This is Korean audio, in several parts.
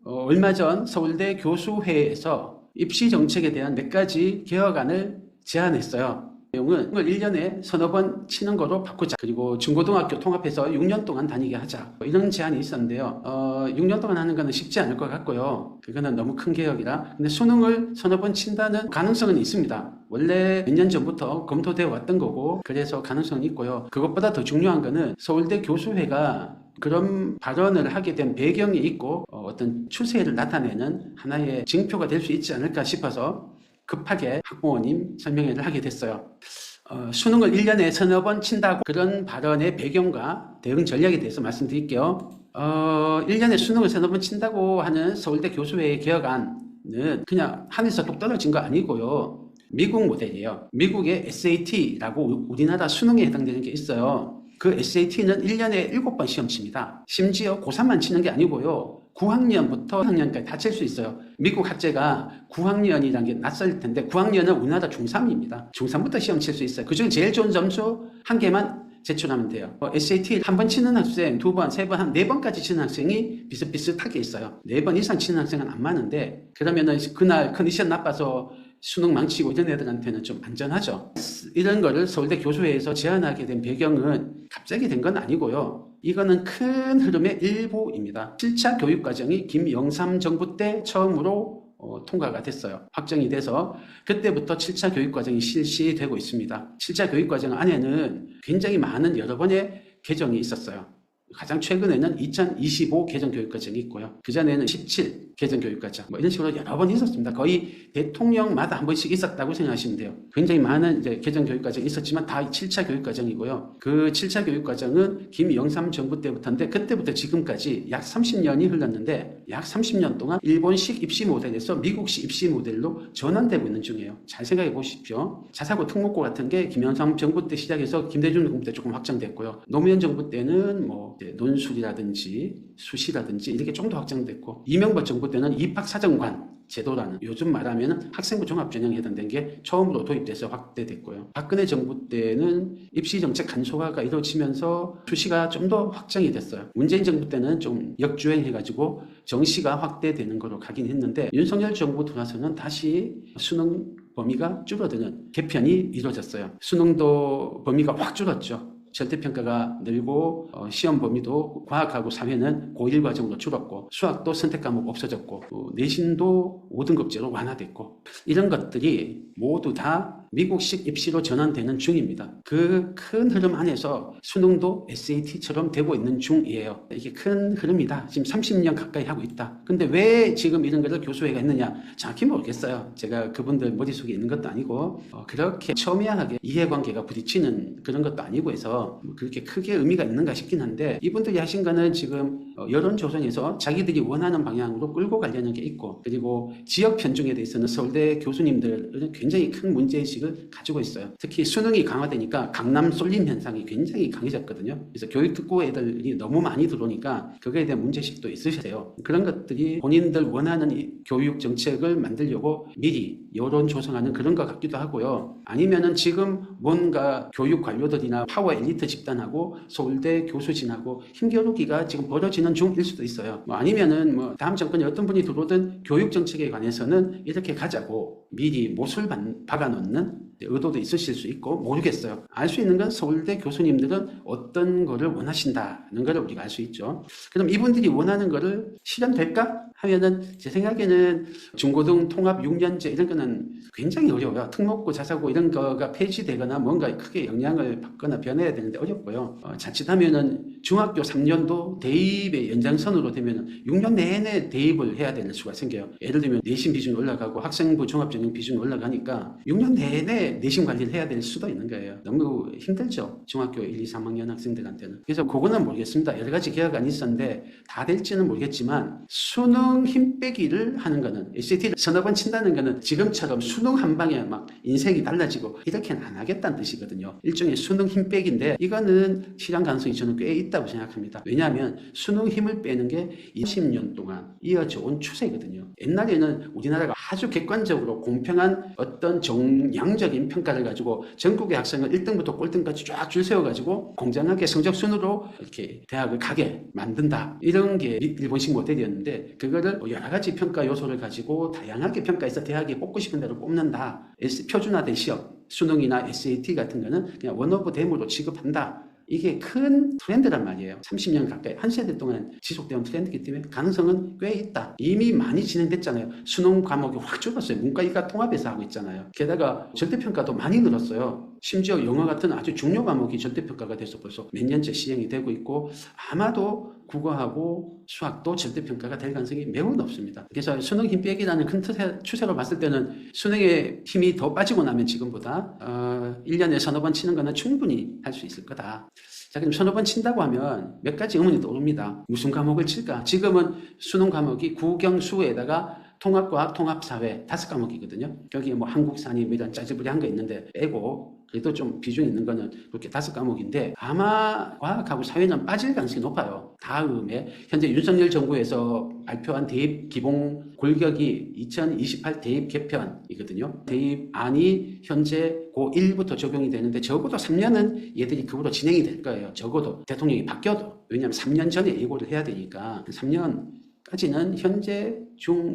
얼마 전 서울대 교수회에서 입시 정책에 대한 몇 가지 개혁안을 제안했어요. 내용은 1년에 서너 번 치는 거로 바꾸자. 그리고 중고등학교 통합해서 6년 동안 다니게 하자. 이런 제안이 있었는데요. 6년 동안 하는 거는 쉽지 않을 것 같고요. 그거는 너무 큰 개혁이라. 근데 수능을 서너 번 친다는 가능성은 있습니다. 원래 몇 년 전부터 검토되어 왔던 거고, 그래서 가능성은 있고요. 그것보다 더 중요한 거는 서울대 교수회가 그런 발언을 하게 된 배경이 있고 어떤 추세를 나타내는 하나의 징표가 될 수 있지 않을까 싶어서 급하게 학부모님 설명회를 하게 됐어요. 수능을 1년에 서너 번 친다고 그런 발언의 배경과 대응 전략에 대해서 말씀드릴게요. 1년에 수능을 서너 번 친다고 하는 서울대 교수회의 개혁안은 그냥 하늘에서 뚝 떨어진 거 아니고요. 미국 모델이에요. 미국의 SAT라고 우리나라 수능에 해당되는 게 있어요. 그 SAT는 1년에 7번 시험 칩니다. 심지어 고3만 치는 게 아니고요. 9학년부터 학년까지 다 칠 수 있어요. 미국 학제가 9학년이라는 게 낯설 텐데 9학년은 우리나라 중3입니다. 중3부터 시험 칠 수 있어요. 그중에 제일 좋은 점수 한 개만 제출하면 돼요. SAT 한 번 치는 학생, 두 번, 세 번, 한 네 번까지 치는 학생이 비슷비슷하게 있어요. 네 번 이상 치는 학생은 안 많은데 그러면은 그날 컨디션 나빠서 수능 망치고 이런 애들한테는 좀 안전하죠. 이런 거를 서울대 교수회에서 제안하게 된 배경은 갑자기 된 건 아니고요. 이거는 큰 흐름의 일부입니다. 7차 교육과정이 김영삼 정부 때 처음으로 통과가 됐어요. 확정이 돼서 그때부터 7차 교육과정이 실시되고 있습니다. 7차 교육과정 안에는 굉장히 많은 여러 번의 개정이 있었어요. 가장 최근에는 2025 개정교육과정이 있고요. 그전에는 17 개정교육과정 이런 식으로 여러 번 있었습니다. 거의 대통령마다 한 번씩 있었다고 생각하시면 돼요. 굉장히 많은 이제 개정교육과정이 있었지만 다 7차 교육과정이고요. 그 7차 교육과정은 김영삼 정부 때부터인데 그때부터 지금까지 약 30년이 흘렀는데 약 30년 동안 일본식 입시 모델에서 미국식 입시 모델로 전환되고 있는 중이에요. 잘 생각해 보십시오. 자사고 특목고 같은 게 김영삼 정부 때 시작해서 김대중 정부 때 조금 확장됐고요. 노무현 정부 때는 논술이라든지 수시라든지 이렇게 좀 더 확장됐고 이명박 정부 때는 입학사정관 제도라는 요즘 말하면 학생부 종합전형에 해당된 게 처음으로 도입돼서 확대됐고요. 박근혜 정부 때는 입시정책 간소화가 이루어지면서 수시가 좀 더 확장이 됐어요. 문재인 정부 때는 좀 역주행해가지고 정시가 확대되는 거로 가긴 했는데 윤석열 정부 들어와서는 다시 수능 범위가 줄어드는 개편이 이루어졌어요. 수능도 범위가 확 줄었죠. 절대평가가 늘고 시험 범위도 과학하고 사회는 고1 과정으로 줄었고 수학도 선택 과목 없어졌고 내신도 5등급제로 완화됐고 이런 것들이 모두 다 미국식 입시로 전환되는 중입니다. 그 큰 흐름 안에서 수능도 SAT처럼 되고 있는 중이에요. 이게 큰 흐름이다. 지금 30년 가까이 하고 있다. 근데 왜 지금 이런 것을 교수회가 했느냐? 정확히 모르겠어요. 제가 그분들 머릿속에 있는 것도 아니고 그렇게 첨예하게 이해관계가 부딪히는 그런 것도 아니고 해서 그렇게 크게 의미가 있는가 싶긴 한데 이분들이 하신 거는 지금 여론조선에서 자기들이 원하는 방향으로 끌고 가려는 게 있고 그리고 지역 편중에 대해서는 서울대 교수님들은 굉장히 큰 문제의식을 가지고 있어요. 특히 수능이 강화되니까 강남 쏠림 현상이 굉장히 강해졌거든요. 그래서 교육특구 애들이 너무 많이 들어오니까 그거에 대한 문제의식도 있으세요. 그런 것들이 본인들 원하는 교육 정책을 만들려고 미리 여론 조성하는 그런 것 같기도 하고요. 아니면은 지금 뭔가 교육 관료들이나 파워 엘리트 집단하고 서울대 교수진하고 힘겨루기가 지금 벌어지는 중일 수도 있어요. 아니면은 다음 정권에 어떤 분이 들어오든 교육 정책에 관해서는 이렇게 가자고 미리 못을 박아놓는 의도도 있으실 수 있고 모르겠어요. 알 수 있는 건 서울대 교수님들은 어떤 거를 원하신다는 걸 우리가 알 수 있죠. 그럼 이분들이 원하는 거를 실현될까? 하면은 제 생각에는 중고등 통합 6년제 이런 거는 굉장히 어려워요. 특목고 자사고 이런 거가 폐지되거나 뭔가 크게 영향을 받거나 변해야 되는데 어렵고요. 자칫하면은 중학교 3년도 대입의 연장선으로 되면은 6년 내내 대입을 해야 되는 수가 생겨요. 예를 들면 내신 비중이 올라가고 학생부 종합전형 비중이 올라가니까 6년 내내 내신 관리를 해야 될 수도 있는 거예요. 너무 힘들죠. 중학교 1, 2, 3학년 학생들한테는. 그래서 그거는 모르겠습니다. 여러 가지 계획안이 있었는데 다 될지는 모르겠지만 수능 힘 빼기를 하는 거는 SAT를 서너 번 친다는 거는 지금처럼 수능 한 방에 막 인생이 달라지고 이렇게는 안 하겠다는 뜻이거든요. 일종의 수능 힘 빼기인데 이거는 실현 가능성이 저는 꽤 있다고 생각합니다. 왜냐하면 수능 힘을 빼는 게 20년 동안 이어져 온 추세거든요. 옛날에는 우리나라가 아주 객관적으로 공평한 어떤 정량적인 평가를 가지고 전국의 학생을 1등부터 꼴등까지 쫙 줄 세워가지고 공정하게 성적 순으로 이렇게 대학을 가게 만든다. 이런 게 일본식 모델이었는데 그거를 여러 가지 평가 요소를 가지고 다양하게 평가해서 대학에 뽑고 싶은 대로 뽑는다. 표준화된 시험, 수능이나 SAT 같은 거는 그냥 원오브 댐으로 취급한다. 이게 큰 트렌드란 말이에요. 30년 가까이 한 세대 동안 지속되는 트렌드이기 때문에 가능성은 꽤 있다. 이미 많이 진행됐잖아요. 수능 과목이 확 줄었어요. 문과 이과 통합해서 하고 있잖아요. 게다가 절대평가도 많이 늘었어요. 심지어 영어 같은 아주 중요 과목이 절대평가가 돼서 벌써 몇 년째 시행이 되고 있고 아마도 국어하고 수학도 절대평가가 될 가능성이 매우 높습니다. 그래서 수능 힘 빼기라는 큰 추세로 봤을 때는 수능의 힘이 더 빠지고 나면 지금보다 1년에 서너 번 치는 거는 충분히 할 수 있을 거다. 자, 그럼 서너 번 친다고 하면 몇 가지 의문이 떠오릅니다. 무슨 과목을 칠까? 지금은 수능 과목이 국영수에다가 통합과학, 통합사회 5과목이거든요. 여기에 뭐 한국사니 뭐 이런 짜지부리한 거 있는데 빼고 그래도 좀 비중 있는 거는 그렇게 5과목인데 아마 과학하고 사회는 빠질 가능성이 높아요. 다음에 현재 윤석열 정부에서 발표한 대입 기본 골격이 2028 대입 개편이거든요. 대입안이 현재 고1부터 적용이 되는데 적어도 3년은 얘들이 그거로 진행이 될 거예요. 적어도 대통령이 바뀌어도. 왜냐하면 3년 전에 예고를 해야 되니까 3년까지는 현재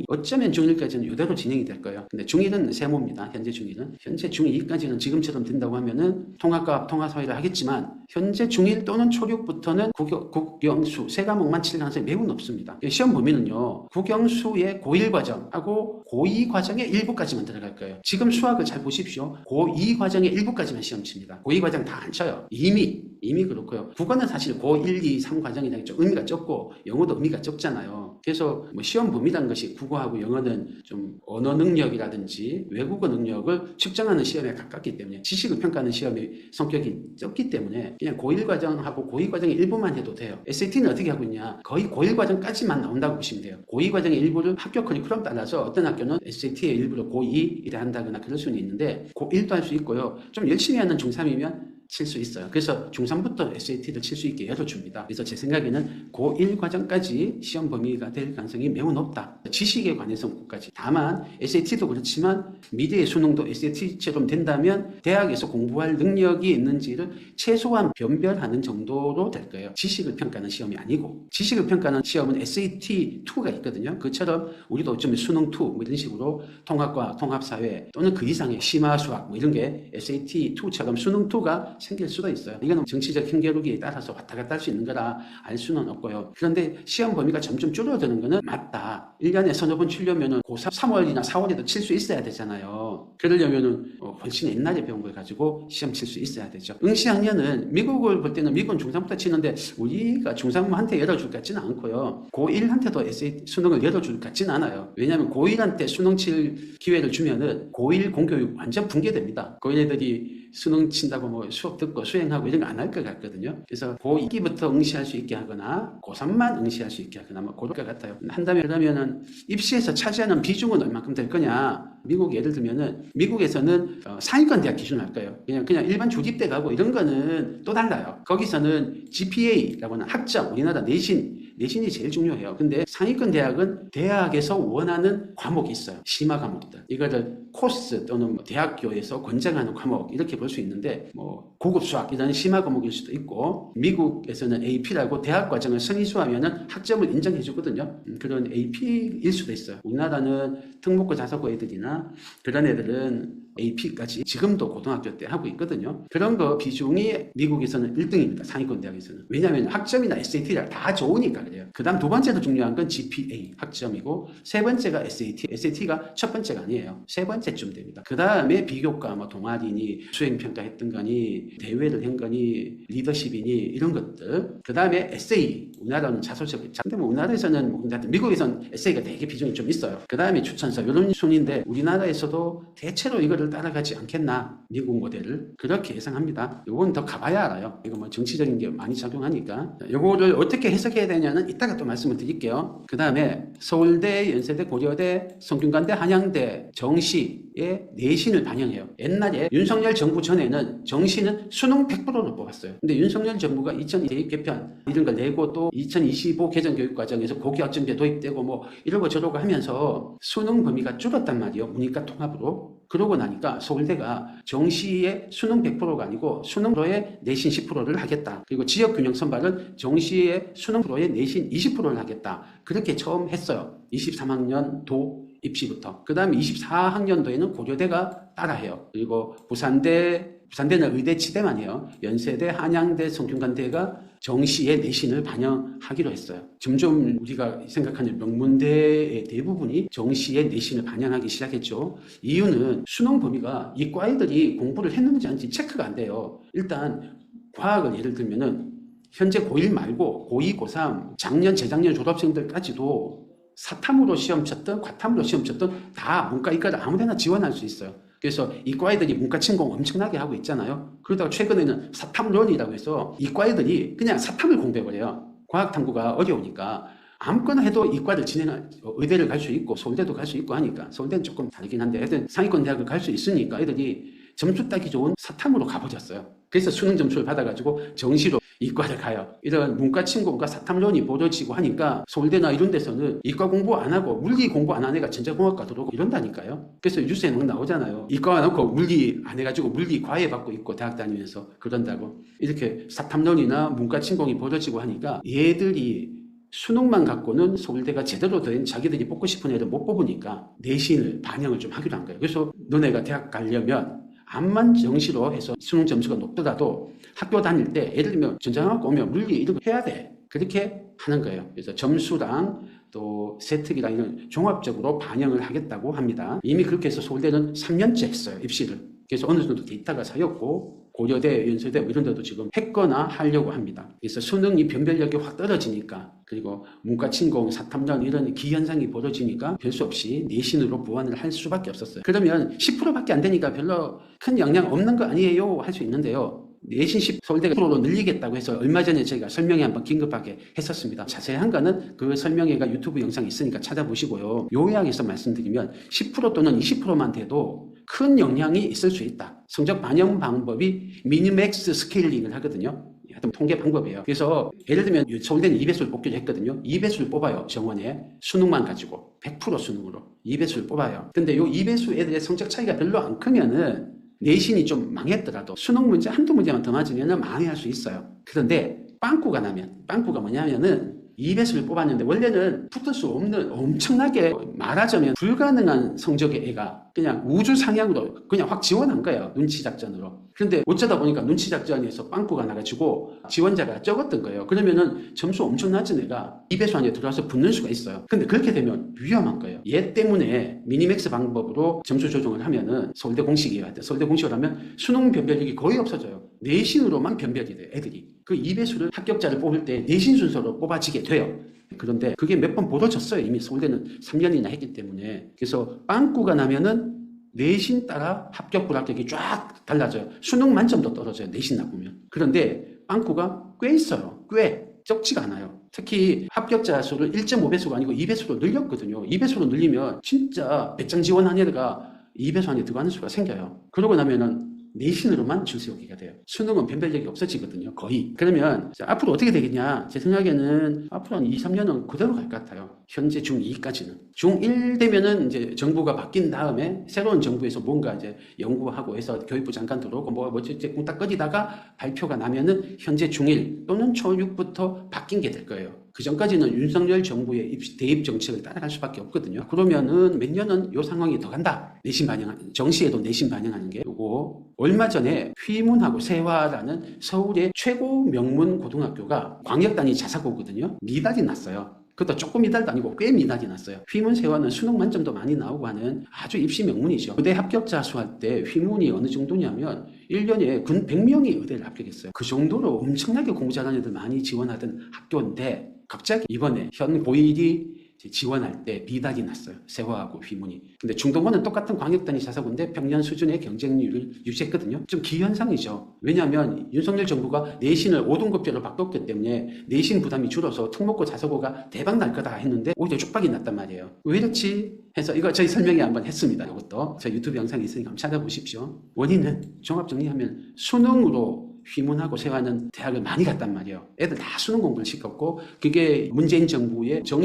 어쩌면 중1까지는 이대로 진행이 될 거예요. 근데 중1은 세모입니다. 현재 중1은. 현재 중2까지는 지금처럼 된다고 하면은 통합과 통합사회를 하겠지만 현재 중1 또는 초6부터는 국영수 3과목만 칠 가능성이 매우 높습니다. 시험 범위는요. 국영수의 고1 과정하고 고2 과정의 일부까지만 들어갈 거예요. 지금 수학을 잘 보십시오. 고2 과정의 일부까지만 시험 칩니다. 고2 과정 다 안 쳐요. 이미 그렇고요. 국어는 사실 고1, 2, 3 과정이랑 좀 의미가 적고 영어도 의미가 적잖아요. 그래서 뭐 시험 범위라는 것이 국어하고 영어는 좀 언어 능력이라든지 외국어 능력을 측정하는 시험에 가깝기 때문에 지식을 평가하는 시험의 성격이 적기 때문에 그냥 고1 과정하고 고2 과정의 일부만 해도 돼요. SAT는 어떻게 하고 있냐? 거의 고1 과정까지만 나온다고 보시면 돼요. 고2 과정의 일부를 학교 커리큘럼 따라서 어떤 학교는 SAT의 일부를 고2 이래 한다거나 그럴 수는 있는데 고1도 할 수 있고요. 좀 열심히 하는 중3이면 칠 수 있어요. 그래서 중3부터 SAT를 칠 수 있게 열어줍니다. 그래서 제 생각에는 고1 과정까지 시험 범위가 될 가능성이 매우 높다. 지식에 관해서 것까지. 다만 SAT도 그렇지만 미래의 수능도 SAT처럼 된다면 대학에서 공부할 능력이 있는지를 최소한 변별하는 정도로 될 거예요. 지식을 평가하는 시험이 아니고 지식을 평가하는 시험은 SAT2가 있거든요. 그처럼 우리도 어쩌면 수능2 뭐 이런 식으로 통합과 통합사회 또는 그 이상의 심화수학 뭐 이런 게 SAT2처럼 수능2가 생길 수도 있어요. 이거는 정치적 힘겨루기에 따라서 왔다 갔다 할 수 있는 거라 알 수는 없고요. 그런데 시험 범위가 점점 줄어드는 거는 맞다. 1년에 서너 번 치려면은 고 3월이나 4월에도 칠 수 있어야 되잖아요. 그러려면은 훨씬 옛날에 배운 걸 가지고 시험 칠 수 있어야 되죠. 응시학년은 미국을 볼 때는 미국은 중3부터 치는데 우리가 중3한테 열어줄 것 같지는 않고요. 고1한테도 SAT 수능을 열어줄 것 같지는 않아요. 왜냐하면 고1한테 수능 칠 기회를 주면은 고1 공교육 완전 붕괴됩니다. 고1 애들이 수능 친다고 뭐 수업 듣고 수행하고 이런 거 안 할 것 같거든요. 그래서 고2부터 응시할 수 있게 하거나 고3만 응시할 수 있게 하거나 뭐 그럴 것 같아요. 한다면 그러면은 입시에서 차지하는 비중은 얼마큼 될 거냐? 미국 예를 들면은 미국에서는 상위권 대학 기준으로 할 거예요. 그냥 일반 조립대 가고 이런 거는 또 달라요. 거기서는 GPA라고 하는 학점, 우리나라 내신이 제일 중요해요. 근데 상위권 대학은 대학에서 원하는 과목이 있어요. 심화 과목들. 이거를 코스 또는 뭐 대학교에서 권장하는 과목 이렇게 볼 수 있는데 뭐 고급 수학 이런 심화 과목일 수도 있고 미국에서는 AP라고 대학 과정을 선의수하면은 학점을 인정해 주거든요. 그런 AP일 수도 있어요. 우리나라는 특목고 자사고 애들이나 그런 애들은 AP까지 지금도 고등학교 때 하고 있거든요. 그런 거 비중이 미국에서는 1등입니다. 상위권 대학에서는. 왜냐하면 학점이나 SAT가 다 좋으니까 그래요. 그 다음 두 번째로 중요한 건 GPA 학점이고 세 번째가 SAT. SAT가 첫 번째가 아니에요. 세 번째쯤 됩니다. 그 다음에 비교과 뭐 동아리니 수행평가 했던 거니 대회를 한 거니 리더십이니 이런 것들. 그 다음에 에세이. 우리나라는 자소서. 근데 뭐 우리나라에서는 미국에서는 에세이가 되게 비중이 좀 있어요. 그 다음에 추천서 이런 순인데 우리나라에서도 대체로 이거를 따라가지 않겠나, 미국 모델을 그렇게 예상합니다. 이건 더 가봐야 알아요. 이거 뭐 정치적인 게 많이 작용하니까. 이거를 어떻게 해석해야 되냐는 이따가 또 말씀을 드릴게요. 그 다음에 서울대, 연세대, 고려대, 성균관대, 한양대 정시의 내신을 반영해요. 옛날에 윤석열 정부 전에는 정시는 수능 100%를 뽑았어요. 근데 윤석열 정부가 2002 대입 개편 이런 걸 내고 또 2025 개정 교육 과정에서 고교학점제 도입되고 뭐 이러고 저러고 하면서 수능 범위가 줄었단 말이에요. 문이과 통합으로. 그러고 나니까 서울대가 정시의 수능 100%가 아니고 수능 프로의 내신 10%를 하겠다. 그리고 지역균형 선발은 정시의 수능 프로의 내신 20%를 하겠다. 그렇게 처음 했어요. 23학년도 입시부터. 그 다음에 24학년도에는 고려대가 따라해요. 그리고 부산대는 의대 치대만 해요. 연세대, 한양대, 성균관대가 정시의 내신을 반영하기로 했어요. 점점 우리가 생각하는 명문대의 대부분이 정시의 내신을 반영하기 시작했죠. 이유는 수능 범위가 이과 애들이 공부를 했는지 아닌지 체크가 안 돼요. 일단 과학을 예를 들면은 현재 고1 말고 고2, 고3, 작년, 재작년 졸업생들까지도 사탐으로 시험 쳤든 과탐으로 시험 쳤든 다 문과, 이과를 아무데나 지원할 수 있어요. 그래서 이과 애들이 문과 침공 엄청나게 하고 있잖아요. 그러다가 최근에는 사탐론이라고 해서 이과 애들이 그냥 사탐을 공부해버려요. 과학탐구가 어려우니까 아무거나 해도 이과를 의대를 갈 수 있고 서울대도 갈 수 있고 하니까, 서울대는 조금 다르긴 한데 하여튼 상위권 대학을 갈 수 있으니까 애들이 점수 따기 좋은 사탐으로 가버렸어요. 그래서 수능 점수를 받아가지고 정시로 이과를 가요. 이런 문과 침공과 사탐론이 벌어지고 하니까 서울대나 이런 데서는 이과 공부 안 하고 물리 공부 안 한 애가 전자공학과 들어오고 이런다니까요. 그래서 뉴스에 막 나오잖아요. 이과 놓고 물리 안 해가지고 물리 과외 받고 있고 대학 다니면서 그런다고. 이렇게 사탐론이나 문과 침공이 벌어지고 하니까 얘들이 수능만 갖고는 서울대가 제대로 된 자기들이 뽑고 싶은 애를 못 뽑으니까 내신을 반영을 좀 하기로 한 거예요. 그래서 너네가 대학 가려면 암만 정시로 해서 수능 점수가 높더라도 학교 다닐 때 예를 들면 전자공학 오면 물리 이런 거 해야 돼. 그렇게 하는 거예요. 그래서 점수랑 또 세특이랑 이런 종합적으로 반영을 하겠다고 합니다. 이미 그렇게 해서 서울대는 3년째 했어요. 입시를. 그래서 어느 정도 데이터가 쌓였고 고려대, 연세대 이런 데도 지금 했거나 하려고 합니다. 그래서 수능이 변별력이 확 떨어지니까, 그리고 문과 침공, 사탐전 이런 기현상이 벌어지니까 별 수 없이 내신으로 보완을 할 수밖에 없었어요. 그러면 10%밖에 안 되니까 별로 큰 영향 없는 거 아니에요 할 수 있는데요. 내신 10 서울대가 10%로 늘리겠다고 해서 얼마 전에 저희가 설명회 한번 긴급하게 했었습니다. 자세한 거는 그 설명회가 유튜브 영상이 있으니까 찾아보시고요. 요약해서 말씀드리면 10% 또는 20%만 돼도 큰 영향이 있을 수 있다. 성적 반영 방법이 미니맥스 스케일링을 하거든요. 하여튼 통계 방법이에요. 그래서 예를 들면 서울대는 2배수를 뽑기로 했거든요. 2배수를 뽑아요. 정원에 수능만 가지고 100% 수능으로 2배수를 뽑아요. 근데 요 2배수 애들의 성적 차이가 별로 안 크면은 내신이 좀 망했더라도 수능 문제 한두 문제만 더 맞으면 망해할 수 있어요. 그런데 빵꾸가 나면, 빵꾸가 뭐냐면은 2배수를 뽑았는데 원래는 붙을 수 없는 엄청나게 말하자면 불가능한 성적의 애가 그냥 우주 상향으로 그냥 확 지원한 거예요. 눈치 작전으로. 그런데 어쩌다 보니까 눈치 작전에서 빵꾸가 나가지고 지원자가 적었던 거예요. 그러면은 점수 엄청 낮은 애가 2배수 안에 들어와서 붙는 수가 있어요. 근데 그렇게 되면 위험한 거예요. 얘 때문에 미니맥스 방법으로 점수 조정을 하면은 서울대 공식이에요. 하여튼 서울대 공식을 하면 수능 변별력이 거의 없어져요. 내신으로만 변별이 돼요. 애들이. 그 2배수를 합격자를 뽑을 때 내신 순서로 뽑아지게 돼요. 그런데 그게 몇 번 벌어졌어요. 이미 서울대는 3년이나 했기 때문에. 그래서 빵꾸가 나면은 내신 따라 합격 불합격이 쫙 달라져요. 수능 만점도 떨어져요. 내신 나쁘면. 그런데 빵꾸가 꽤 있어요. 꽤 적지가 않아요. 특히 합격자 수를 1.5배수가 아니고 2배수로 늘렸거든요. 2배수로 늘리면 진짜 배짱 지원한 애가 2배수 안에 들어가는 수가 생겨요. 그러고 나면은 내신으로만 줄 세우기가 돼요. 수능은 변별력이 없어지거든요. 거의. 그러면 앞으로 어떻게 되겠냐. 제 생각에는 앞으로 한 2, 3년은 그대로 갈 것 같아요. 현재 중2까지는. 중1 되면은 이제 정부가 바뀐 다음에 새로운 정부에서 뭔가 이제 연구하고 해서 교육부 장관 들어오고 뭐 이제 쿵딱 꺼지다가 발표가 나면은 현재 중1 또는 초6부터 바뀐 게 될 거예요. 그 전까지는 윤석열 정부의 대입 정책을 따라갈 수밖에 없거든요. 그러면은 몇 년은 요 상황이 더 간다. 내신 반영하는, 정시에도 내신 반영하는 게 요거. 얼마 전에 휘문하고 세화라는 서울의 최고 명문 고등학교가 광역단위 자사고거든요. 미달이 났어요. 그것도 조금 미달도 아니고 꽤 미달이 났어요. 휘문 세화는 수능 만점도 많이 나오고 하는 아주 입시 명문이죠. 의대 합격자 수 할 때 휘문이 어느 정도냐면 1년에 근 100명이 의대를 합격했어요. 그 정도로 엄청나게 공부 잘하는 애들 많이 지원하던 학교인데 갑자기 이번에 현 고1이 지원할 때 비단이 났어요. 세화하고 휘문이. 근데 중동고는 똑같은 광역단위 자사고인데 평년 수준의 경쟁률을 유지했거든요. 좀 기현상이죠. 왜냐하면 윤석열 정부가 내신을 5등급제로 바꿨기 때문에 내신 부담이 줄어서 특목고 자사고가 대박 날 거다 했는데 오히려 쪽박이 났단 말이에요. 왜 이렇지? 해서 이거 저희 설명회 한번 했습니다. 이것도 저 유튜브 영상이 있으니까 한번 찾아보십시오. 원인은 종합 정리하면 수능으로 휘문하고 세화는 대학을 많이 갔단 말이에요. 애들 다 수능 공부를 시켰고 그게 문재인 정부의 수능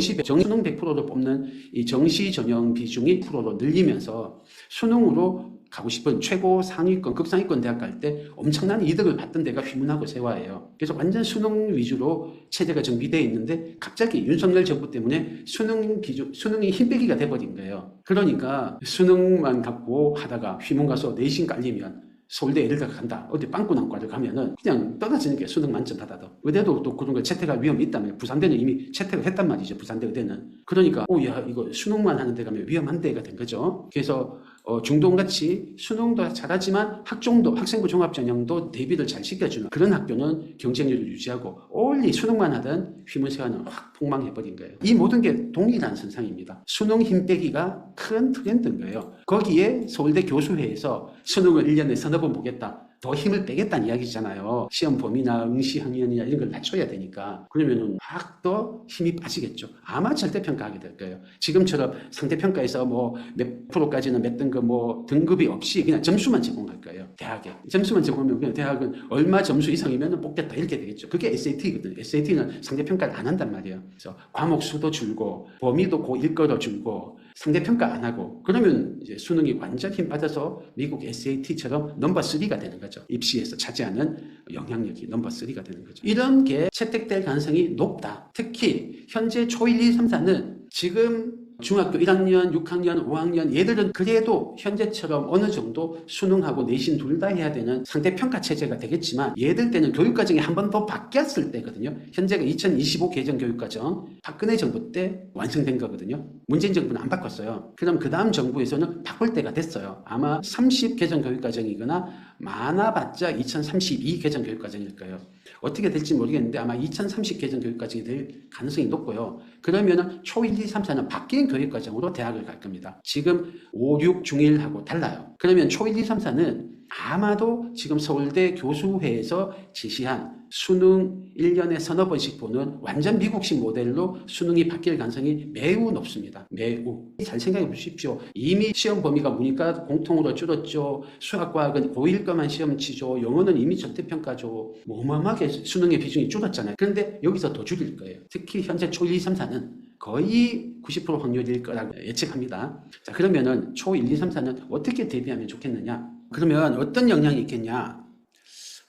100%를 뽑는 이 정시 전형 비중이 1%로 늘리면서 수능으로 가고 싶은 최고 상위권, 극상위권 대학 갈 때 엄청난 이득을 받던 데가 휘문하고 세화예요. 그래서 완전 수능 위주로 체제가 정비되어 있는데 갑자기 윤석열 정부 때문에 수능이 흰빼기가 돼버린 거예요. 그러니까 수능만 갖고 하다가 휘문 가서 내신 깔리면 서울대 예를 간다. 어디 빵꾸난과를 가면은 그냥 떨어지는 게 수능 만점 받아도. 의대도 또 그런 거 채택할 위험이 있다면 부산대는 이미 채택을 했단 말이죠. 부산대 의대는. 그러니까 야 이거 수능만 하는 데 가면 위험한 데가 된 거죠. 그래서 중동같이 수능도 잘하지만 학생부 종합전형도 대비를 잘 시켜주는 그런 학교는 경쟁률을 유지하고 올리 수능만 하던 휘문세화는 확 폭망해버린 거예요. 이 모든 게 동일한 선상입니다. 수능 힘빼기가 큰 트렌드인 거예요. 거기에 서울대 교수회에서 수능을 1년에 서너 번 보겠다. 더 힘을 빼겠다는 이야기잖아요. 시험 범위나 응시 학년이나 이런 걸 낮춰야 되니까. 그러면은 막 더 힘이 빠지겠죠. 아마 절대평가하게 될 거예요. 지금처럼 상대평가에서 뭐 몇 프로까지는 몇 등급 뭐 등급이 없이 그냥 점수만 제공할 거예요. 대학에. 점수만 제공하면 그냥 대학은 얼마 점수 이상이면 뽑겠다 이렇게 되겠죠. 그게 SAT거든요. SAT는 상대평가를 안 한단 말이에요. 그래서 과목 수도 줄고 범위도 고1거로 줄고 상대평가 안 하고 그러면 이제 수능이 완전 힘 빠져서 미국 SAT처럼 넘버 3가 되는 거죠. 입시에서 차지하는 영향력이 넘버 3가 되는 거죠. 이런 게 채택될 가능성이 높다. 특히 현재 초1, 2, 3, 4는 지금 중학교 1학년, 6학년, 5학년 얘들은 그래도 현재처럼 어느 정도 수능하고 내신 둘 다 해야 되는 상대평가 체제가 되겠지만 얘들 때는 교육과정이 한 번 더 바뀌었을 때거든요. 현재가 2025 개정 교육과정 박근혜 정부 때 완성된 거거든요. 문재인 정부는 안 바꿨어요. 그럼 그 다음 정부에서는 바꿀 때가 됐어요. 아마 30 개정 교육과정이거나 많아봤자 2032 개정 교육과정일 거예요. 어떻게 될지 모르겠는데 아마 2030 개정 교육과정이 될 가능성이 높고요. 그러면은 초1, 2, 3, 4는 바뀐 교육과정으로 대학을 갈 겁니다. 지금 5, 6, 중1하고 달라요. 그러면 초1, 2, 3, 4는 아마도 지금 서울대 교수회에서 제시한 수능 1년에 서너 번씩 보는 완전 미국식 모델로 수능이 바뀔 가능성이 매우 높습니다. 매우. 잘 생각해 보십시오. 이미 시험 범위가 보니까 공통으로 줄었죠. 수학과학은 고1 거만 시험 치죠. 영어는 이미 절대평가죠. 어마어마하게 수능의 비중이 줄었잖아요. 그런데 여기서 더 줄일 거예요. 특히 현재 초1, 2, 3, 4는 거의 90% 확률일 거라고 예측합니다. 자, 그러면은 초1, 2, 3, 4는 어떻게 대비하면 좋겠느냐? 그러면 어떤 영향이 있겠냐?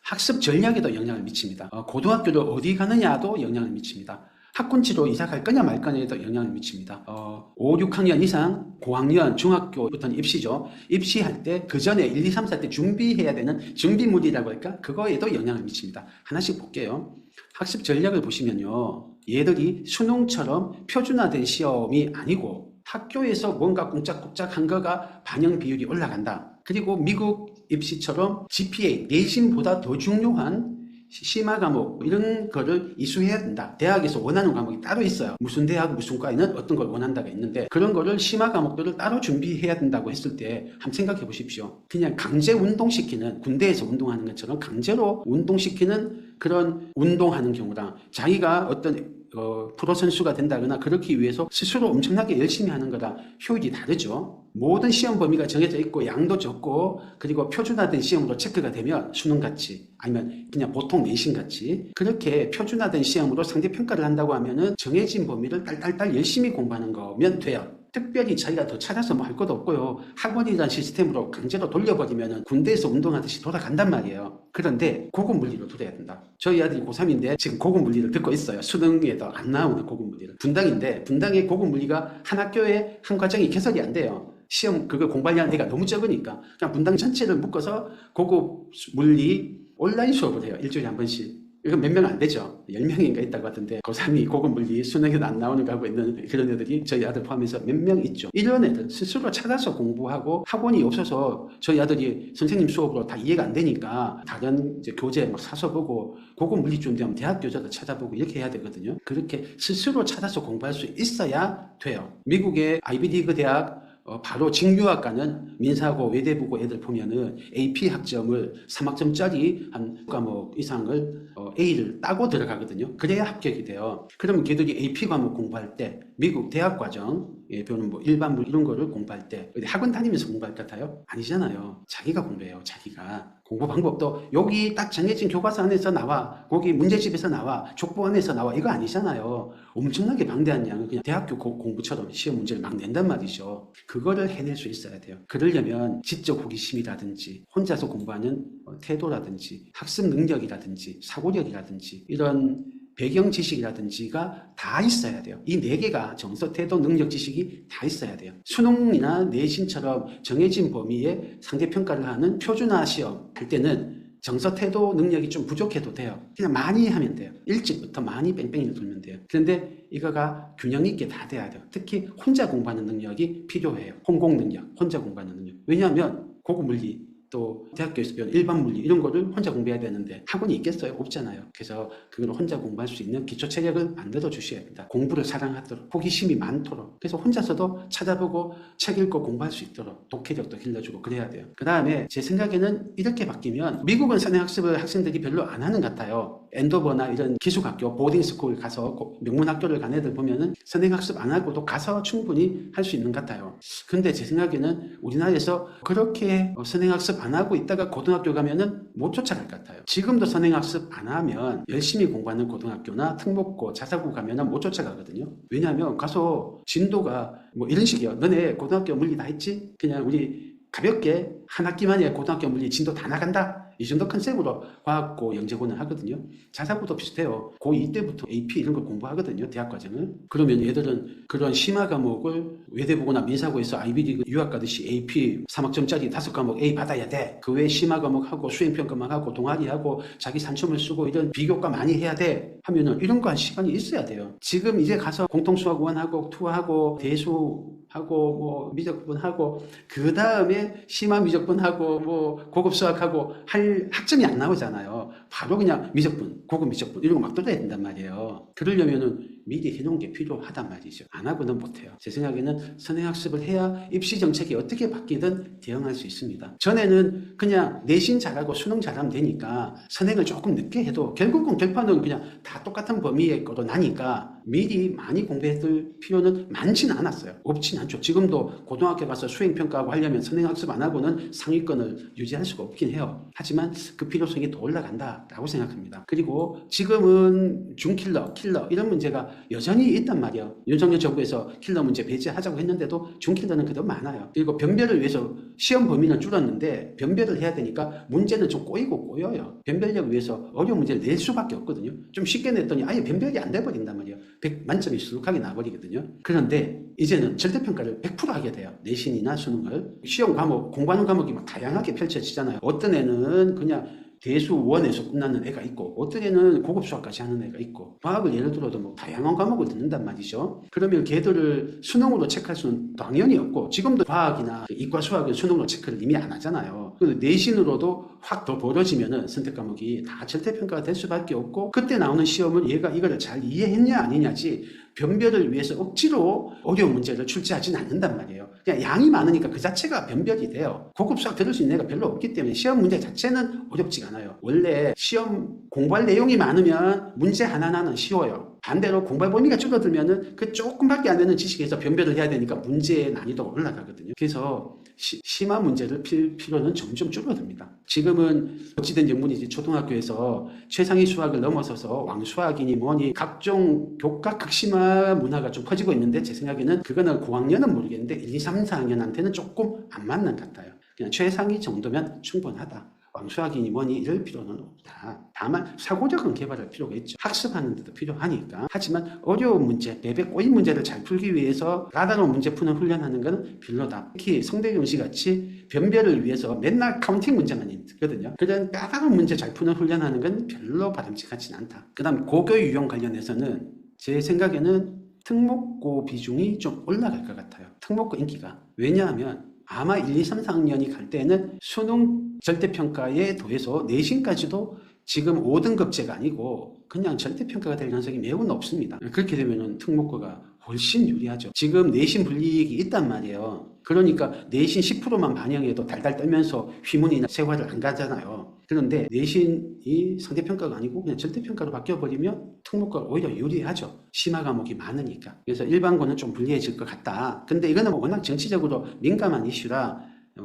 학습 전략에도 영향을 미칩니다. 고등학교를 어디 가느냐도 영향을 미칩니다. 학군지로 이사 갈 거냐 말 거냐에도 영향을 미칩니다. 5, 6학년 이상 고학년 중학교부터는 입시죠. 입시할 때 그 전에 1, 2, 3, 4 때 준비해야 되는 준비물이라고 할까? 그거에도 영향을 미칩니다. 하나씩 볼게요. 학습 전략을 보시면요. 얘들이 수능처럼 표준화된 시험이 아니고 학교에서 뭔가 꼼짝꼼짝 한 거가 반영 비율이 올라간다. 그리고 미국 입시처럼 GPA, 내신보다 더 중요한 심화 과목 이런 거를 이수해야 된다. 대학에서 원하는 과목이 따로 있어요. 무슨 대학 무슨 과에는 어떤 걸 원한다가 있는데 그런 거를 심화 과목들을 따로 준비해야 된다고 했을 때 한번 생각해 보십시오. 그냥 강제 운동시키는 군대에서 운동하는 것처럼 강제로 운동시키는 그런 운동하는 경우랑 자기가 어떤 프로 선수가 된다거나 그렇기 위해서 스스로 엄청나게 열심히 하는 거랑 효율이 다르죠. 모든 시험 범위가 정해져 있고 양도 적고 그리고 표준화된 시험으로 체크가 되면 수능같이 아니면 그냥 보통 내신같이 그렇게 표준화된 시험으로 상대평가를 한다고 하면은 정해진 범위를 딸딸딸 열심히 공부하는 거면 돼요. 특별히 자기가 더 찾아서 뭐 할 것도 없고요. 학원이라는 시스템으로 강제로 돌려버리면 군대에서 운동하듯이 돌아간단 말이에요. 그런데 고급 물리로 돌아야 된다. 저희 아들이 고3인데 지금 고급 물리를 듣고 있어요. 수능에도 안 나오는 고급 물리를. 분당인데 분당의 고급 물리가 한 학교에 한 과정이 개설이 안 돼요. 시험 그걸 공부하려는 애가 너무 적으니까 그냥 분당 전체를 묶어서 고급 물리 온라인 수업을 해요. 일주일에 한 번씩. 이거 몇 명 안 되죠. 10명인가 있다고 하던데 고3이 고급 물리 수능에도 안 나오는 거 하고 있는 그런 애들이 저희 아들 포함해서 몇 명 있죠. 이런 애들 스스로 찾아서 공부하고 학원이 없어서 저희 아들이 선생님 수업으로 다 이해가 안 되니까 다른 이제 교재 막 사서 보고 고급 물리 준비하면 대학 교재도 찾아보고 이렇게 해야 되거든요. 그렇게 스스로 찾아서 공부할 수 있어야 돼요. 미국의 아이비리그 대학 바로 직류학과는 민사고 외대부고 애들 보면은 AP 학점을 3학점짜리 한 과목 이상을 A를 따고 들어가거든요. 그래야 합격이 돼요. 그러면 걔들이 AP 과목 공부할 때 미국 대학 과정 배우는 뭐 일반물 이런 거를 공부할 때 학원 다니면서 공부할 것 같아요? 아니잖아요. 자기가 공부해요. 자기가. 공부 방법도 여기 딱 정해진 교과서 안에서 나와, 거기 문제집에서 나와, 족보 안에서 나와, 이거 아니잖아요. 엄청나게 방대한 양을 그냥 대학교 공부처럼 시험 문제를 막 낸단 말이죠. 그거를 해낼 수 있어야 돼요. 그러려면 지적 호기심이라든지 혼자서 공부하는 태도라든지 학습 능력이라든지 사고력이라든지 이런 배경 지식이라든지가 다 있어야 돼요. 이 4개가 정서, 태도, 능력, 지식이 다 있어야 돼요. 수능이나 내신처럼 정해진 범위에 상대평가를 하는 표준화 시험 할 때는 정서, 태도, 능력이 좀 부족해도 돼요. 그냥 많이 하면 돼요. 일찍부터 많이 뺑뺑이를 돌면 돼요. 그런데 이거가 균형 있게 다 돼야 돼요. 특히 혼자 공부하는 능력이 필요해요. 혼공 능력, 혼자 공부하는 능력. 왜냐하면 고급 물리 또 대학교에서 배운 일반 물리 이런 거를 혼자 공부해야 되는데 학원이 있겠어요? 없잖아요. 그래서 그걸 혼자 공부할 수 있는 기초 체력을 만들어 주셔야 합니다. 공부를 사랑하도록, 호기심이 많도록. 그래서 혼자서도 찾아보고 책 읽고 공부할 수 있도록 독해력도 길러주고 그래야 돼요. 그 다음에 제 생각에는 이렇게 바뀌면 미국은 선행학습을 학생들이 별로 안 하는 것 같아요. 엔도버나 이런 기숙학교, 보딩스쿨 가서 명문학교를 간 애들 보면은 선행학습 안 하고도 가서 충분히 할 수 있는 것 같아요. 근데 제 생각에는 우리나라에서 그렇게 선행학습 안 하고 있다가 고등학교 가면은 못 쫓아갈 것 같아요. 지금도 선행학습 안 하면 열심히 공부하는 고등학교나 특목고, 자사고 가면은 못 쫓아가거든요. 왜냐하면 가서 진도가 뭐 이런 식이요. 너네 고등학교 물리 다 했지? 그냥 우리 가볍게 한 학기 만에 고등학교 물리 진도 다 나간다. 이 정도 컨셉으로 과학고, 영재고는 하거든요. 자사고도 비슷해요. 고2 때부터 AP 이런 걸 공부하거든요. 대학 과정을. 그러면 얘들은 그런 심화 과목을 외대보거나 민사고에서 아이비리그 유학 가듯이 AP 3학점짜리 5과목 A 받아야 돼. 그 외에 심화 과목하고 수행평가만 하고 동아리하고 자기 산점을 쓰고 이런 비교과 많이 해야 돼. 하면은 이런 거 한 시간이 있어야 돼요. 지금 이제 가서 공통수학 1하고 2하고 대수하고 뭐 미적분하고 그 다음에 심화 미적분하고 뭐 고급 수학하고 할 학점이 안 나오잖아요. 바로 그냥 미적분, 고급 미적분 이런 거 막 들어야 된단 말이에요. 그러려면은 미리 해놓은 게 필요하단 말이죠. 안 하고는 못해요. 제 생각에는 선행학습을 해야 입시 정책이 어떻게 바뀌든 대응할 수 있습니다. 전에는 그냥 내신 잘하고 수능 잘하면 되니까 선행을 조금 늦게 해도 결국은 결판은 그냥 다 똑같은 범위에 거로 나니까 미리 많이 공부했을 필요는 많지는 않았어요. 없진 않죠. 지금도 고등학교 가서 수행평가하고 하려면 선행학습 안 하고는 상위권을 유지할 수가 없긴 해요. 하지만 그 필요성이 더 올라간다라고 생각합니다. 그리고 지금은 중킬러, 킬러 이런 문제가 여전히 있단 말이에요. 윤석열 정부에서 킬러 문제 배제하자고 했는데도 중킬러는 그대로 많아요. 그리고 변별을 위해서 시험 범위는 줄었는데 변별을 해야 되니까 문제는 좀 꼬여요. 변별력을 위해서 어려운 문제를 낼 수밖에 없거든요. 좀 쉽게 냈더니 아예 변별이 안 돼버린단 말이에요. 100 만점이 수북하게 나버리거든요. 그런데 이제는 절대평가를 100% 하게 돼요. 내신이나 수능을. 시험 과목, 공부하는 과목이 막 다양하게 펼쳐지잖아요. 어떤 애는 그냥 대수 1에서 끝나는 애가 있고 어떤 애는 고급 수학까지 하는 애가 있고 과학을 예를 들어도 뭐 다양한 과목을 듣는단 말이죠. 그러면 걔들을 수능으로 체크할 수는 당연히 없고 지금도 과학이나 이과 수학은 수능으로 체크를 이미 안 하잖아요. 내신으로도 확 더 벌어지면은 선택 과목이 다 절대평가가 될 수밖에 없고 그때 나오는 시험은 얘가 이거를 잘 이해했냐 아니냐지 변별을 위해서 억지로 어려운 문제를 출제하지는 않는단 말이에요. 그냥 양이 많으니까 그 자체가 변별이 돼요. 고급 수학 들을 수 있는 애가 별로 없기 때문에 시험 문제 자체는 어렵지가 않아요. 원래 시험 공부할 내용이 많으면 문제 하나하나는 쉬워요. 반대로 공부할 범위가 줄어들면은 그 조금밖에 안 되는 지식에서 변별을 해야 되니까 문제의 난이도가 올라가거든요. 그래서 심한 문제를 필 필요는 점점 줄어듭니다. 지금은 어찌된 영문이지 초등학교에서 최상위 수학을 넘어서서 왕수학이니 뭐니 각종 교과 극심화 문화가 좀 퍼지고 있는데 제 생각에는 그거는 고학년은 모르겠는데 1, 2, 3, 4학년한테는 조금 안 맞는 것 같아요. 그냥 최상위 정도면 충분하다. 왕수학이니 뭐니 이럴 필요는 없다. 다만 사고력은 개발할 필요가 있죠. 학습하는 데도 필요하니까. 하지만 어려운 문제, 맵에 꼬인 문제를 잘 풀기 위해서 까다로운 문제 푸는 훈련하는 건 별로다. 특히 성대경 씨 같이 변별을 위해서 맨날 카운팅 문제만 있거든요. 그런 까다로운 문제 잘 푸는 훈련하는 건 별로 바람직하진 않다. 그 다음 고교 유형 관련해서는 제 생각에는 특목고 비중이 좀 올라갈 것 같아요. 특목고 인기가. 왜냐하면 아마 1, 2, 3, 4학년이 갈 때는 수능 절대평가에 더해서 내신까지도 지금 5등급제가 아니고 그냥 절대평가가 될 가능성이 매우 높습니다. 그렇게 되면 특목고가 훨씬 유리하죠. 지금 내신 불이익이 있단 말이에요. 그러니까 내신 10%만 반영해도 달달 떨면서 휘문이나 세화를 안 가잖아요. 그런데 내신이 상대평가가 아니고 그냥 절대평가로 바뀌어버리면 특목고가 오히려 유리하죠. 심화 과목이 많으니까. 그래서 일반고는 좀 불리해질 것 같다. 근데 이거는 워낙 정치적으로 민감한 이슈라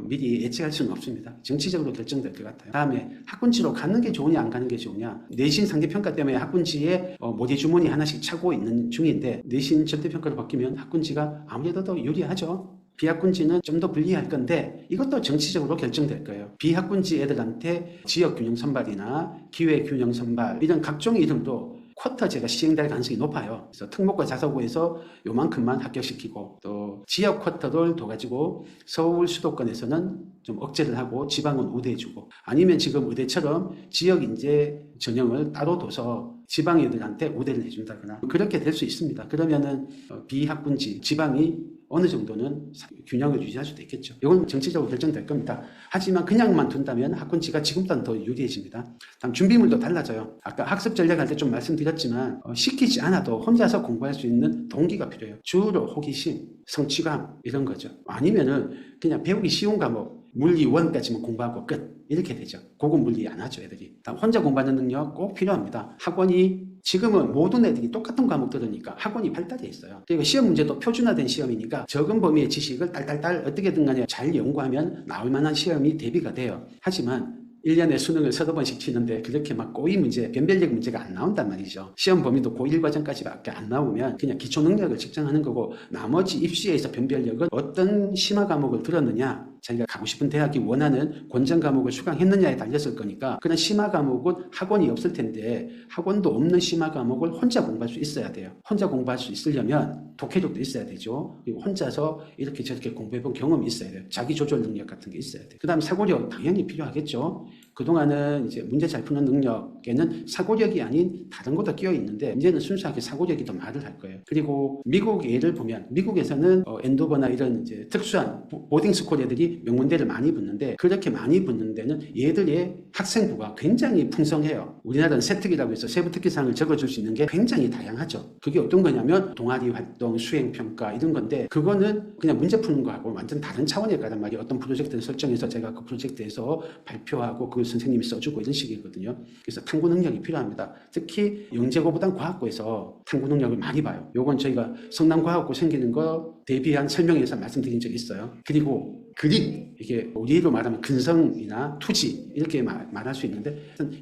미리 예측할 수는 없습니다. 정치적으로 결정될 것 같아요. 다음에 학군지로 가는 게 좋으냐 안 가는 게 좋으냐. 내신 상대평가 때문에 학군지에 모래 주머니 하나씩 차고 있는 중인데 내신 절대평가로 바뀌면 학군지가 아무래도 더 유리하죠. 비학군지는 좀 더 불리할 건데 이것도 정치적으로 결정될 거예요. 비학군지 애들한테 지역균형 선발이나 기회균형 선발 이런 각종 이름도 쿼터제가 시행될 가능성이 높아요. 그래서 특목고 자사고에서 요만큼만 합격시키고 또 지역 쿼터를 둬가지고 서울 수도권에서는 좀 억제를 하고 지방은 우대해주고 아니면 지금 의대처럼 지역 인재 전형을 따로 둬서 지방 애들한테 우대를 해준다거나 그렇게 될 수 있습니다. 그러면은 비학군지 지방이 어느 정도는 균형을 유지할 수도 있겠죠. 이건 정치적으로 결정될 겁니다. 하지만 그냥만 둔다면 학군지가 지금보다는 더 유리해집니다. 다음 준비물도 달라져요. 아까 학습 전략할 때 좀 말씀드렸지만 시키지 않아도 혼자서 공부할 수 있는 동기가 필요해요. 주로 호기심, 성취감 이런 거죠. 아니면은 그냥 배우기 쉬운 과목 물리 1까지만 공부하고 끝 이렇게 되죠. 고급 물리 안 하죠 애들이. 다음 혼자 공부하는 능력 꼭 필요합니다. 학원이 지금은 모든 애들이 똑같은 과목 들으니까 학원이 발달돼 있어요. 그리고 시험 문제도 표준화된 시험이니까 적은 범위의 지식을 딸딸딸 어떻게든 간에 잘 연구하면 나올 만한 시험이 대비가 돼요. 하지만 1년에 수능을 30번씩 치는데 그렇게 막 고의 문제, 변별력 문제가 안 나온단 말이죠. 시험 범위도 고1 과정까지밖에 안 나오면 그냥 기초 능력을 측정하는 거고 나머지 입시에서 변별력은 어떤 심화 과목을 들었느냐 자기가 가고 싶은 대학이 원하는 권장 과목을 수강했느냐에 달렸을 거니까 그런 심화 과목은 학원이 없을 텐데 학원도 없는 심화 과목을 혼자 공부할 수 있어야 돼요. 혼자 공부할 수 있으려면 독해력도 있어야 되죠. 그리고 혼자서 이렇게 저렇게 공부해본 경험이 있어야 돼요. 자기 조절 능력 같은 게 있어야 돼요. 그 다음에 사고력 당연히 필요하겠죠. 그동안은 이제 문제 잘 푸는 능력에는 사고력이 아닌 다른 것도 끼어 있는데 이제는 순수하게 사고력이 더 말을 할 거예요. 그리고 미국 예를 보면 미국에서는 엔도버나 이런 이제 특수한 보딩 스쿨 애들이 명문대를 많이 붙는데 그렇게 많이 붙는 데는 얘들의 학생부가 굉장히 풍성해요. 우리나라는 세특이라고 해서 세부 특기사항을 적어줄 수 있는 게 굉장히 다양하죠. 그게 어떤 거냐면 동아리 활동, 수행평가 이런 건데 그거는 그냥 문제 푸는 거하고 완전 다른 차원의 거란 말이에요. 어떤 프로젝트를 설정해서 제가 그 프로젝트에서 발표하고 그걸 선생님이 써주고 이런 식이거든요. 그래서 탐구 능력이 필요합니다. 특히 영재고보단 과학고에서 탐구 능력을 많이 봐요. 요건 저희가 성남과학고 생기는 거 대비한 설명에서 말씀드린 적이 있어요. 그리고 그림, 이게 우리로 말하면 근성이나 투지 이렇게 말할 수 있는데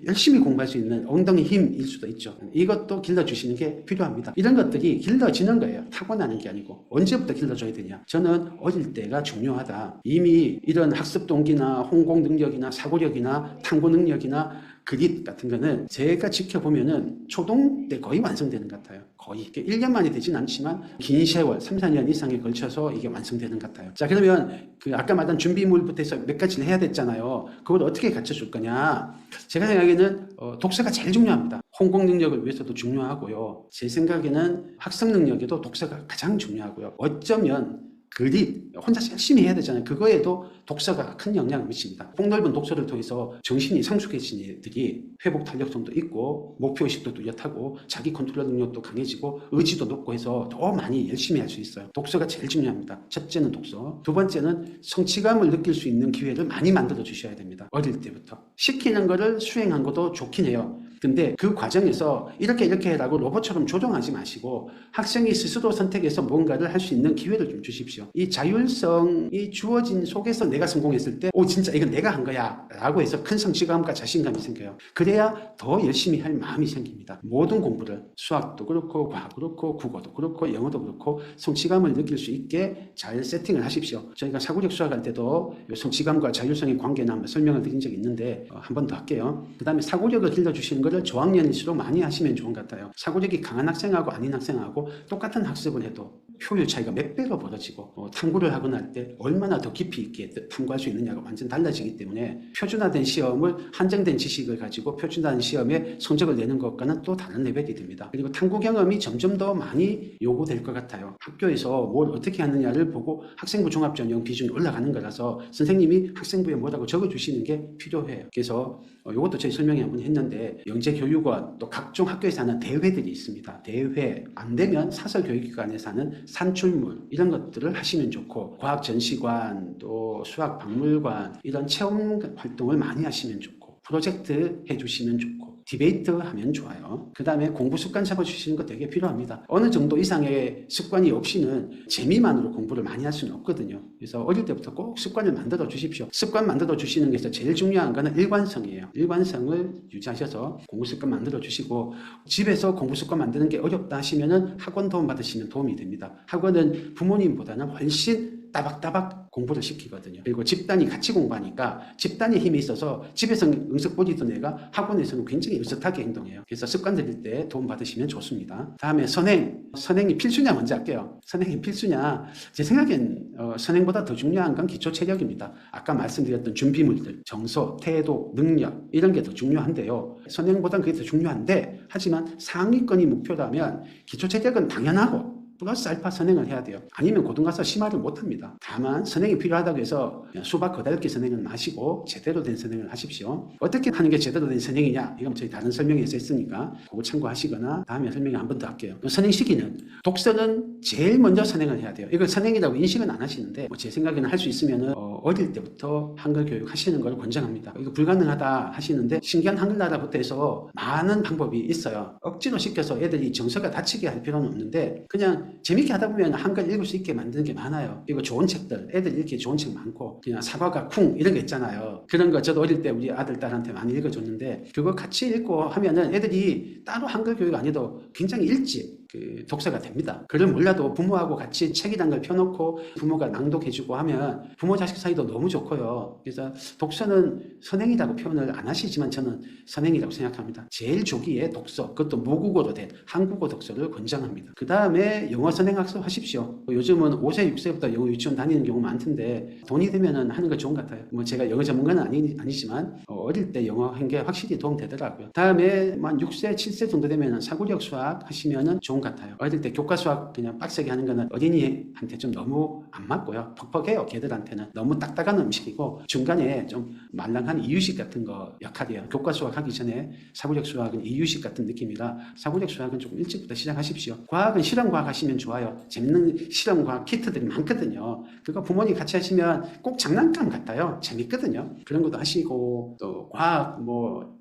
열심히 공부할 수 있는 엉덩이 힘일 수도 있죠. 이것도 길러주시는 게 필요합니다. 이런 것들이 길러지는 거예요. 타고나는 게 아니고 언제부터 길러줘야 되냐. 저는 어릴 때가 중요하다. 이미 이런 학습 동기나 홍공 능력이나 사고력이나 탐구 능력이나 그릿 같은 거는 제가 지켜보면은 초등 때 거의 완성되는 것 같아요. 거의 1년 만에 되진 않지만 긴 세월 3, 4년 이상에 걸쳐서 이게 완성되는 것 같아요. 자 그러면 그 아까 말한 준비물부터 해서 몇 가지를 해야 됐잖아요. 그걸 어떻게 갖춰줄 거냐. 제가 생각에는 독서가 제일 중요합니다. 홍공 능력을 위해서도 중요하고요. 제 생각에는 학습 능력에도 독서가 가장 중요하고요. 어쩌면 그릿 혼자 열심히 해야 되잖아요. 그거에도 독서가 큰 영향을 미칩니다. 폭넓은 독서를 통해서 정신이 성숙해진 애들이 회복 탄력성도 있고 목표의식도 뚜렷하고 자기 컨트롤 능력도 강해지고 의지도 높고 해서 더 많이 열심히 할 수 있어요. 독서가 제일 중요합니다. 첫째는 독서. 두 번째는 성취감을 느낄 수 있는 기회를 많이 만들어 주셔야 됩니다. 어릴 때부터. 시키는 거를 수행한 것도 좋긴 해요. 근데 그 과정에서 이렇게 해라고 로봇처럼 조종하지 마시고 학생이 스스로 선택해서 뭔가를 할 수 있는 기회를 좀 주십시오. 이 자율성이 주어진 속에서 내가 성공했을 때 진짜 이건 내가 한 거야 라고 해서 큰 성취감과 자신감이 생겨요. 그래야 더 열심히 할 마음이 생깁니다. 모든 공부를 수학도 그렇고 과학도 그렇고 국어도 그렇고 영어도 그렇고 성취감을 느낄 수 있게 잘 세팅을 하십시오. 저희가 사고력 수학할 때도 성취감과 자율성의 관계나 한번 설명을 드린 적이 있는데 한 번 더 할게요. 그 다음에 사고력을 길러주시는 것을 저학년일수록 많이 하시면 좋은 것 같아요. 사고력이 강한 학생하고 아닌 학생하고 똑같은 학습을 해도 효율 차이가 몇 배로 벌어지고 탐구를 하거나 할 때 얼마나 더 깊이 있게 탐구할 수 있느냐가 완전 달라지기 때문에 표준화된 시험을 한정된 지식을 가지고 표준화된 시험에 성적을 내는 것과는 또 다른 레벨이 됩니다. 그리고 탐구 경험이 점점 더 많이 요구될 것 같아요. 학교에서 뭘 어떻게 하느냐를 보고 학생부 종합전형 비중이 올라가는 거라서 선생님이 학생부에 뭐라고 적어주시는 게 필요해요. 그래서 이것도 저희 설명에 한번 했는데 영재교육원 또 각종 학교에서 하는 대회들이 있습니다. 대회 안 되면 사설교육기관에서 하는 산출물 이런 것들을 하시면 좋고 과학 전시관 또 수학 박물관 이런 체험 활동을 많이 하시면 좋고 프로젝트 해주시면 좋고 디베이트 하면 좋아요. 그 다음에 공부 습관 잡아주시는 거 되게 필요합니다. 어느 정도 이상의 습관이 없이는 재미만으로 공부를 많이 할 수는 없거든요. 그래서 어릴 때부터 꼭 습관을 만들어 주십시오. 습관 만들어 주시는 것에서 제일 중요한 거는 일관성이에요. 일관성을 유지하셔서 공부 습관 만들어 주시고 집에서 공부 습관 만드는 게 어렵다 하시면은 학원 도움 받으시면 도움이 됩니다. 학원은 부모님보다는 훨씬 따박따박 공부를 시키거든요. 그리고 집단이 같이 공부하니까 집단의 힘이 있어서 집에서 응석 보이던 애가 학원에서는 굉장히 으쓱하게 행동해요. 그래서 습관 들일 때 도움 받으시면 좋습니다. 다음에 선행이 필수냐 먼저 할게요. 선행이 필수냐? 제 생각엔 선행보다 더 중요한 건 기초 체력입니다. 아까 말씀드렸던 준비물들, 정서, 태도, 능력 이런 게 더 중요한데요. 선행보다는 그게 더 중요한데 하지만 상위권이 목표라면 기초 체력은 당연하고 플러스 알파 선행을 해야 돼요. 아니면 고등 가서 심화를 못합니다. 다만 선행이 필요하다고 해서 수박 거달기 선행은 마시고 제대로 된 선행을 하십시오. 어떻게 하는 게 제대로 된 선행이냐? 이건 저희 다른 설명에서 했으니까 그거 참고하시거나 다음에 설명을 한 번 더 할게요. 선행 시기는 독서는 제일 먼저 선행을 해야 돼요. 이걸 선행이라고 인식은 안 하시는데 제 생각에는 할 수 있으면 어릴 때부터 한글 교육 하시는 걸 권장합니다. 이거 불가능하다 하시는데 신기한 한글나라부터 해서 많은 방법이 있어요. 억지로 시켜서 애들이 정서가 다치게 할 필요는 없는데 그냥 재밌게 하다 보면 한글 읽을 수 있게 만드는 게 많아요. 그리고 좋은 책들, 애들 읽기 좋은 책 많고 그냥 사과가 쿵 이런 거 있잖아요. 그런 거 저도 어릴 때 우리 아들, 딸한테 많이 읽어줬는데 그거 같이 읽고 하면은 애들이 따로 한글 교육 안 해도 굉장히 일찍 독서가 됩니다. 글을 몰라도 부모하고 같이 책이란 걸 펴놓고 부모가 낭독해주고 하면 부모 자식 사이도 너무 좋고요. 그래서 독서는 선행이라고 표현을 안 하시지만 저는 선행이라고 생각합니다. 제일 조기에 독서, 그것도 모국어로 된 한국어 독서를 권장합니다. 그 다음에 영어 선행학습 하십시오. 요즘은 5세, 6세부터 영어 유치원 다니는 경우 많던데 돈이 되면 하는 거 좋은 것 같아요. 제가 영어 전문가는 아니지만 어릴 때 영어 한 게 확실히 도움 되더라고요. 다음에 한 6세, 7세 정도 되면 사고력 수학 하시면은 좋은 것 같아요. 어릴 때 교과 수학 그냥 빡세게 하는 거는 어린이한테 좀 너무 안 맞고요. 퍽퍽해요. 걔들한테는 너무 딱딱한 음식이고 중간에 좀 말랑한 이유식 같은 거 역할이에요. 교과 수학 하기 전에 사고력 수학은 이유식 같은 느낌이라 사고력 수학은 조금 일찍부터 시작하십시오. 과학은 실험과학 하시면 좋아요. 재밌는 실험과학 키트들이 많거든요. 그거 부모님 같이 하시면 꼭 장난감 같아요. 재밌거든요. 그런 것도 하시고 또 과학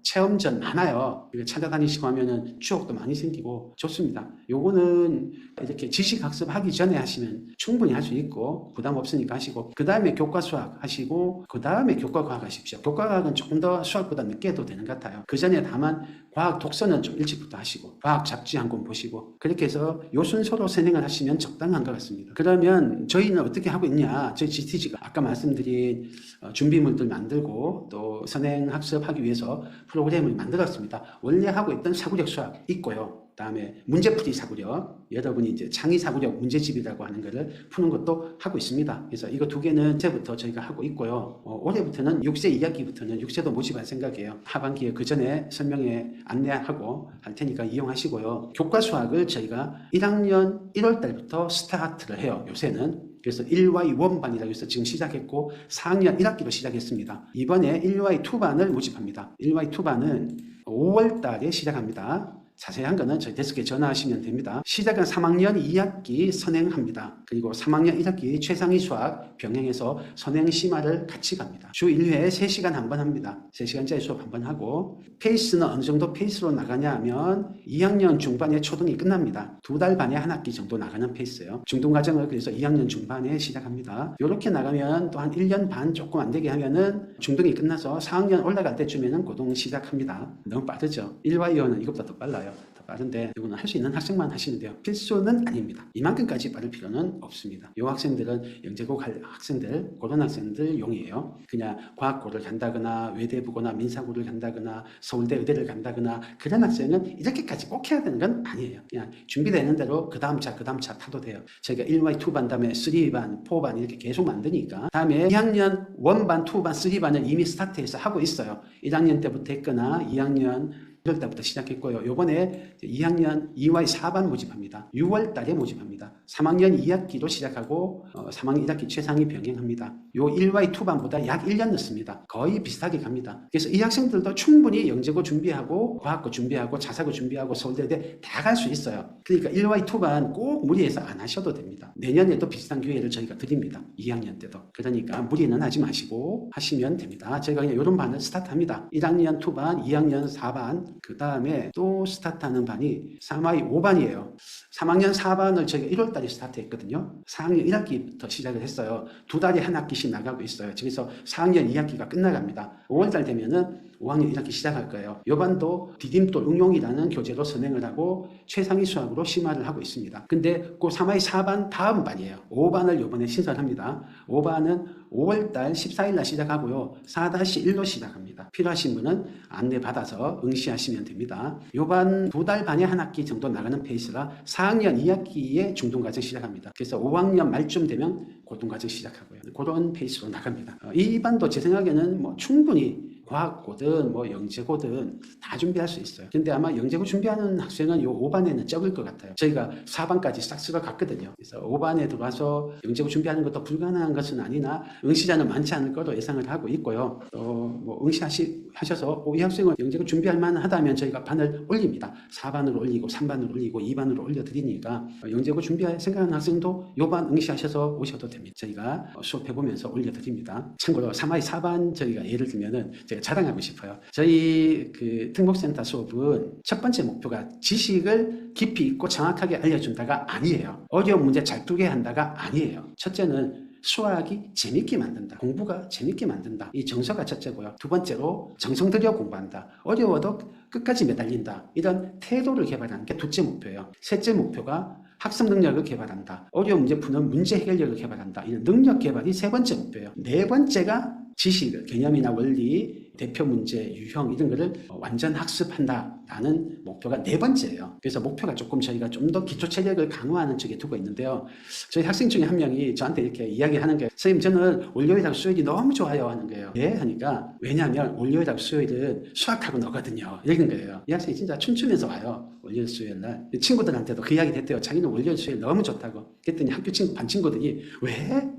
체험전 많아요. 찾아다니시고 하면은 추억도 많이 생기고 좋습니다. 요거는 이렇게 지식 학습하기 전에 하시면 충분히 할 수 있고 부담 없으니까 하시고 그 다음에 교과 수학 하시고 그 다음에 교과 과학 하십시오. 교과 과학은 조금 더 수학보다 늦게 해도 되는 것 같아요. 그 전에 다만 과학 독서는 좀 일찍부터 하시고 과학 잡지 한 권 보시고 그렇게 해서 요 순서로 선행을 하시면 적당한 것 같습니다. 그러면 저희는 어떻게 하고 있냐? 저희 GTG가 아까 말씀드린 준비물들 만들고 또 선행 학습하기 위해서 프로그램을 만들었습니다. 원래 하고 있던 사고력 수학 있고요. 다음에 문제풀이 사고력, 여러분이 이제 창의 사고력 문제집이라고 하는 거를 푸는 것도 하고 있습니다. 그래서 이거 두 개는 이제부터 저희가 하고 있고요. 올해부터는 6세 2학기부터는 6세도 모집할 생각이에요. 하반기에 그 전에 설명회 안내하고 할 테니까 이용하시고요. 교과 수학을 저희가 1학년 1월 달부터 스타트를 해요. 요새는. 그래서 1Y 1반이라고 해서 지금 시작했고 4학년 1학기로 시작했습니다. 이번에 1Y 2반을 모집합니다. 1Y 2반은 5월 달에 시작합니다. 자세한 거는 저희 데스크에 전화하시면 됩니다. 시작은 3학년 2학기 선행합니다. 그리고 3학년 1학기 최상위 수학 병행해서 선행 심화를 같이 갑니다. 주 1회에 3시간 한 번 합니다. 3시간짜리 수업 한 번 하고 페이스는 어느 정도 페이스로 나가냐 하면 2학년 중반에 초등이 끝납니다. 2달 반에 한 학기 정도 나가는 페이스예요. 중등과정을 그래서 2학년 중반에 시작합니다. 이렇게 나가면 또 한 1년 반 조금 안 되게 하면은 중등이 끝나서 4학년 올라갈 때쯤에는 고등 시작합니다. 너무 빠르죠. 1와 2호는 이것보다 더 빨라요. 더 빠른데 이거는 할 수 있는 학생만 하시면 돼요. 필수는 아닙니다. 이만큼까지 빠를 필요는 없습니다. 이 학생들은 영재고 학생들, 그런 학생들 용이에요. 그냥 과학고를 간다거나 외대부거나 민사고를 간다거나 서울대 의대를 간다거나 그런 학생은 이렇게까지 꼭 해야 되는 건 아니에요. 그냥 준비되는 대로 그 다음 차 타도 돼요. 저희가 1와 2반 다음에 3반, 4반 이렇게 계속 만드니까 다음에 2학년 1반, 2반, 3반을 이미 스타트해서 하고 있어요. 1학년 때부터 했거나 2학년 1월 달부터 시작했고요. 요번에 2학년 2와 4반 모집합니다. 6월 달에 모집합니다. 3학년 2학기로 시작하고 3학년 1학기 최상위 병행합니다. 요 1와 2반보다 약 1년 늦습니다. 거의 비슷하게 갑니다. 그래서 이 학생들도 충분히 영재고 준비하고 과학고 준비하고 자사고 준비하고 서울대대 다 갈 수 있어요. 그러니까 1와 2반 꼭 무리해서 안 하셔도 됩니다. 내년에도 비슷한 기회를 저희가 드립니다. 2학년 때도. 그러니까 무리는 하지 마시고 하시면 됩니다. 저희가 그냥 이런 반을 스타트합니다. 1학년 2반, 2학년 4반 그 다음에 또 스타트하는 반이 3와 5반이에요. 3학년 4반을 저희가 1월 달에 스타트했거든요. 4학년 1학기부터 시작을 했어요. 2달에 한 학기씩 나가고 있어요. 그래서 4학년 2학기가 끝나갑니다. 5월 달 되면은 5학년 1학기 시작할 거예요. 요 반도 디딤돌 응용이라는 교재로 선행을 하고 최상위 수학으로 심화를 하고 있습니다. 근데 그 3와 4반 다음 반이에요. 5반을 요번에 신설합니다. 5반은 5월달 14일날 시작하고요. 4-1로 시작합니다. 필요하신 분은 안내 받아서 응시하시면 됩니다. 요반 2달 반에 한 학기 정도 나가는 페이스라 4학년 2학기에 중등과정 시작합니다. 그래서 5학년 말쯤 되면 고등과정 시작하고요. 그런 페이스로 나갑니다. 이 반도 제 생각에는 뭐 충분히 과학고든 뭐 영재고든 다 준비할 수 있어요. 근데 아마 영재고 준비하는 학생은 요 5반에는 적을 것 같아요. 저희가 4반까지 싹 쓸어갔거든요. 그래서 5반에 들어와서 영재고 준비하는 것도 불가능한 것은 아니나 응시자는 많지 않을 거로 예상을 하고 있고요. 또 뭐 응시하셔서 이 학생은 영재고 준비할 만하다면 저희가 반을 올립니다. 4반으로 올리고 3반으로 올리고 2반으로 올려드리니까 영재고 준비할 생각하는 학생도 요 반 응시하셔서 오셔도 됩니다. 저희가 수업해보면서 올려드립니다. 참고로 3와 4반 저희가 예를 들면은 제가 자랑하고 싶어요. 저희 그 특목센터 수업은 첫 번째 목표가 지식을 깊이 있고 정확하게 알려준다가 아니에요. 어려운 문제 잘 풀게 한다가 아니에요. 첫째는 수학이 재밌게 만든다. 공부가 재밌게 만든다. 이 정서가 첫째고요. 두 번째로 정성 들여 공부한다. 어려워도 끝까지 매달린다. 이런 태도를 개발하는 게 둘째 목표예요. 셋째 목표가 학습 능력을 개발한다. 어려운 문제 푸는 문제 해결력을 개발한다. 이런 능력 개발이 세 번째 목표예요. 네 번째가 지식을, 개념이나 원리, 대표 문제, 유형 이런 거를 완전 학습한다라는 목표가 네 번째예요. 그래서 목표가 조금 저희가 좀 더 기초 체력을 강화하는 쪽에 두고 있는데요. 저희 학생 중에 한 명이 저한테 이렇게 이야기하는 게 선생님 저는 월요일하고 수요일이 너무 좋아요 하는 거예요. 예? 하니까 왜냐하면 월요일하고 수요일은 수학하고 너거든요. 이러는 거예요. 이 학생이 진짜 춤추면서 와요. 월요일 수요일 날. 친구들한테도 그 이야기 됐대요. 자기는 월요일 수요일 너무 좋다고. 그랬더니 학교 친구 반 친구들이 왜?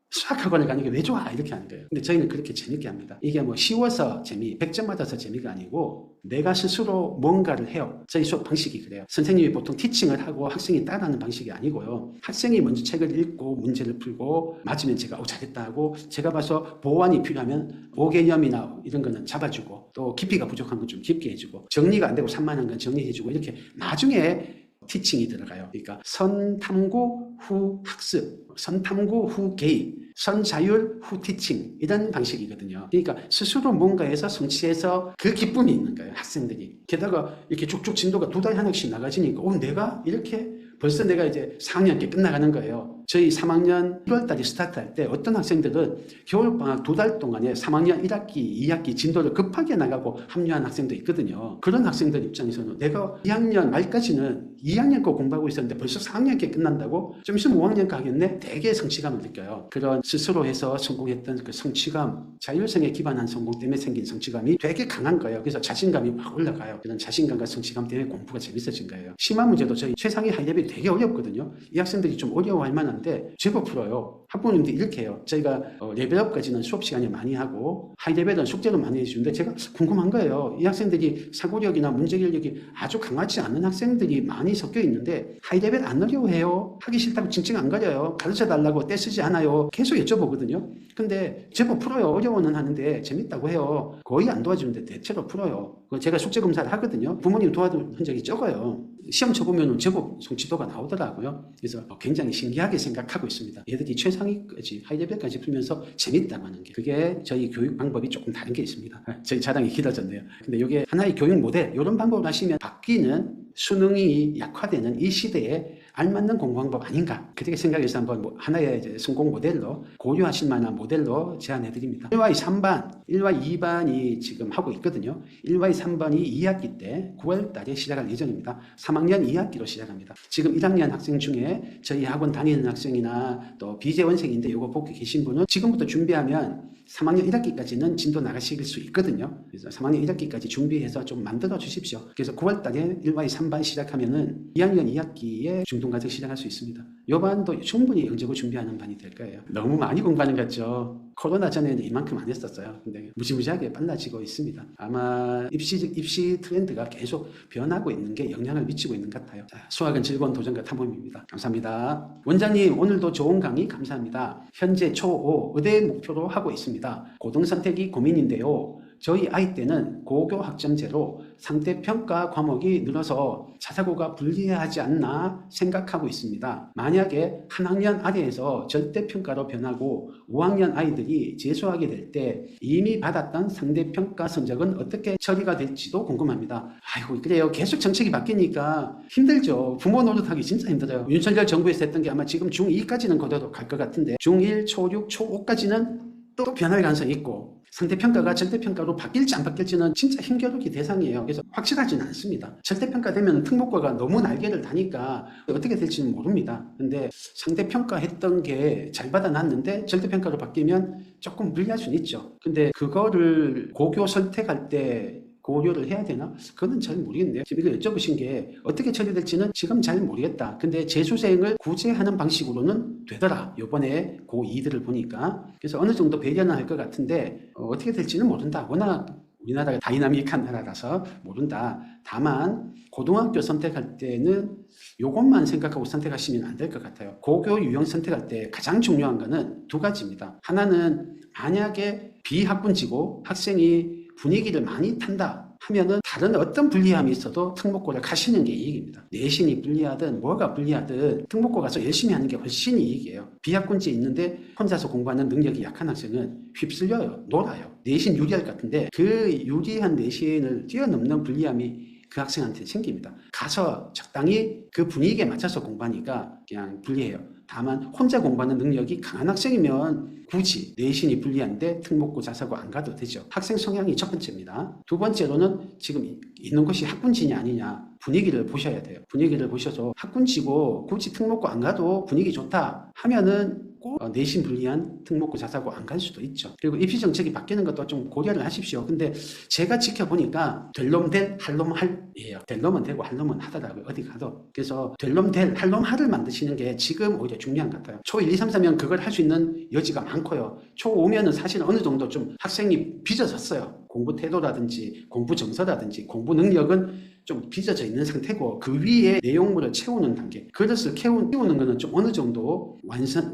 수학학원을 가는 게 왜 좋아? 이렇게 하는 거예요. 근데 저희는 그렇게 재밌게 합니다. 이게 뭐 쉬워서 재미, 100점 맞아서 재미가 아니고 내가 스스로 뭔가를 해요. 저희 수업 방식이 그래요. 선생님이 보통 티칭을 하고 학생이 따라하는 방식이 아니고요. 학생이 먼저 책을 읽고 문제를 풀고 맞으면 제가 잘했다 하고 제가 봐서 보완이 필요하면 오개념이나 이런 거는 잡아주고 또 깊이가 부족한 건 좀 깊게 해주고 정리가 안 되고 산만한 건 정리해주고 이렇게 나중에 티칭이 들어가요. 그러니까 선탐구 후 학습, 선탐구 후 개입, 선자율 후 티칭 이런 방식이거든요. 그러니까 스스로 뭔가에서 성취해서 그 기쁨이 있는 거예요. 학생들이. 게다가 이렇게 쭉쭉 진도가 2달에 한 학씩 나가지니까 내가 이렇게 벌써 내가 이제 4학년 때 끝나가는 거예요. 저희 3학년 1월달에 스타트할 때 어떤 학생들은 겨울방학 2달 동안에 3학년 1학기, 2학기 진도를 급하게 나가고 합류한 학생도 있거든요. 그런 학생들 입장에서는 내가 2학년 말까지는 2학년 거 공부하고 있었는데 벌써 4학년 때 끝난다고? 좀 있으면 5학년 가겠네? 되게 성취감을 느껴요. 그런 스스로 해서 성공했던 그 성취감, 자율성에 기반한 성공 때문에 생긴 성취감이 되게 강한 거예요. 그래서 자신감이 막 올라가요. 그런 자신감과 성취감 때문에 공부가 재밌어진 거예요. 심화 문제도 저희 최상위 하이레벨이 되게 어렵거든요. 이 학생들이 좀 어려워할 만한 하는데 제법 풀어요. 학부모님들 이렇게 해요. 저희가 레벨업까지는 수업 시간이 많이 하고 하이레벨은 숙제를 많이 해주는데 제가 궁금한 거예요. 이 학생들이 사고력이나 문제기억력이 아주 강하지 않은 학생들이 많이 섞여 있는데 하이레벨 안 어려워해요. 하기 싫다고 징징 안 가려요. 가르쳐달라고 떼쓰지 않아요. 계속 여쭤보거든요. 근데 제법 풀어요. 어려워는 하는데 재밌다고 해요. 거의 안 도와주는데 대체로 풀어요. 제가 숙제 검사를 하거든요. 부모님 도와준 적이 적어요. 시험 쳐보면 제법 성취도가 나오더라고요. 그래서 굉장히 신기하게 생각하고 있습니다. 얘들이 최상위까지 하이레벨까지 풀면서 재밌다고 하는 게 그게 저희 교육 방법이 조금 다른 게 있습니다. 저희 자랑이 길어졌네요. 근데 이게 하나의 교육 모델 이런 방법을 하시면 바뀌는 수능이 약화되는 이 시대에 알맞는 공부방법 아닌가 그렇게 생각해서 한번 하나의 이제 성공 모델로 고려하실 만한 모델로 제안해 드립니다. 1Y 3반, 1Y 2반이 지금 하고 있거든요. 1Y 3반이 2학기 때 9월 달에 시작할 예정입니다. 3학년 2학기로 시작합니다. 지금 1학년 학생 중에 저희 학원 다니는 학생이나 또 비재원생인데 이거 보고 계신 분은 지금부터 준비하면 3학년 1학기까지는 진도 나가실 수 있거든요. 그래서 3학년 1학기까지 준비해서 좀 만들어 주십시오. 그래서 9월 달에 1Y 3반 시작하면은 2학년 2학기에 중등과정 시작할 수 있습니다. 요 반도 충분히 영재고 준비하는 반이 될 거예요. 너무 많이 공부하는 것 같죠? 코로나 전에는 이만큼 안 했었어요. 근데 무지무지하게 빨라지고 있습니다. 아마 입시 트렌드가 계속 변하고 있는 게 영향을 미치고 있는 것 같아요. 자, 수학은 즐거운 도전과 탐험입니다. 감사합니다. 원장님 오늘도 좋은 강의 감사합니다. 현재 초5 의대 목표로 하고 있습니다. 고등선택이 고민인데요. 저희 아이 때는 고교 학점제로 상대평가 과목이 늘어서 자사고가 불리하지 않나 생각하고 있습니다. 만약에 한 학년 아래에서 절대평가로 변하고 5학년 아이들이 재수하게 될 때 이미 받았던 상대평가 성적은 어떻게 처리가 될지도 궁금합니다. 아이고 그래요. 계속 정책이 바뀌니까 힘들죠. 부모 노릇하기 진짜 힘들어요. 윤석열 정부에서 했던 게 아마 지금 중2까지는 그대로 갈 것 같은데 중1, 초6, 초5까지는 또 변할 가능성이 있고 상대평가가 절대평가로 바뀔지 안 바뀔지는 진짜 힘겨루기 대상이에요. 그래서 확실하지는 않습니다. 절대평가 되면 특목고가 너무 날개를 다니까 어떻게 될지는 모릅니다. 근데 상대평가 했던 게 잘 받아놨는데 절대평가로 바뀌면 조금 불리할 수는 있죠. 근데 그거를 고교 선택할 때 고려를 해야 되나? 그건 잘 모르겠네요. 지금 이거 여쭤보신 게 어떻게 처리될지는 지금 잘 모르겠다. 근데 재수생을 구제하는 방식으로는 되더라. 이번에 고2들을 보니까. 그래서 어느 정도 배려는 할 것 같은데 어떻게 될지는 모른다. 워낙 우리나라가 다이나믹한 나라라서 모른다. 다만 고등학교 선택할 때는 이것만 생각하고 선택하시면 안 될 것 같아요. 고교 유형 선택할 때 가장 중요한 거는 두 가지입니다. 하나는 만약에 비학군지고 학생이 분위기를 많이 탄다 하면은 다른 어떤 불리함이 있어도 특목고를 가시는 게 이익입니다. 내신이 불리하든 뭐가 불리하든 특목고 가서 열심히 하는 게 훨씬 이익이에요. 비학군지에 있는데 혼자서 공부하는 능력이 약한 학생은 휩쓸려요. 놀아요. 내신 유리할 것 같은데 그 유리한 내신을 뛰어넘는 불리함이 그 학생한테 생깁니다. 가서 적당히 그 분위기에 맞춰서 공부하니까 그냥 불리해요. 다만 혼자 공부하는 능력이 강한 학생이면 굳이 내신이 불리한데 특목고 자사고 안 가도 되죠. 학생 성향이 첫 번째입니다. 두 번째로는 지금 있는 곳이 학군지냐 아니냐 분위기를 보셔야 돼요. 분위기를 보셔서 학군지고 굳이 특목고 안 가도 분위기 좋다 하면은 꼭 내신 불리한 특목고 자사고 안 갈 수도 있죠. 그리고 입시 정책이 바뀌는 것도 좀 고려를 하십시오. 근데 제가 지켜보니까 될 놈 될, 할 놈 할이에요. 될 놈은 되고 할 놈은 하더라고요. 어디 가도. 그래서 될 놈 될, 할 놈 할을 만드시는 게 지금 오히려 중요한 것 같아요. 초 1, 2, 3, 4면 그걸 할 수 있는 여지가 많고요. 초 5면은 사실 어느 정도 좀 학생이 빚어졌어요. 공부 태도라든지 공부 정서라든지 공부 능력은 좀 빚어져 있는 상태고 그 위에 내용물을 채우는 단계 그릇을 키우는 거는 좀 어느 정도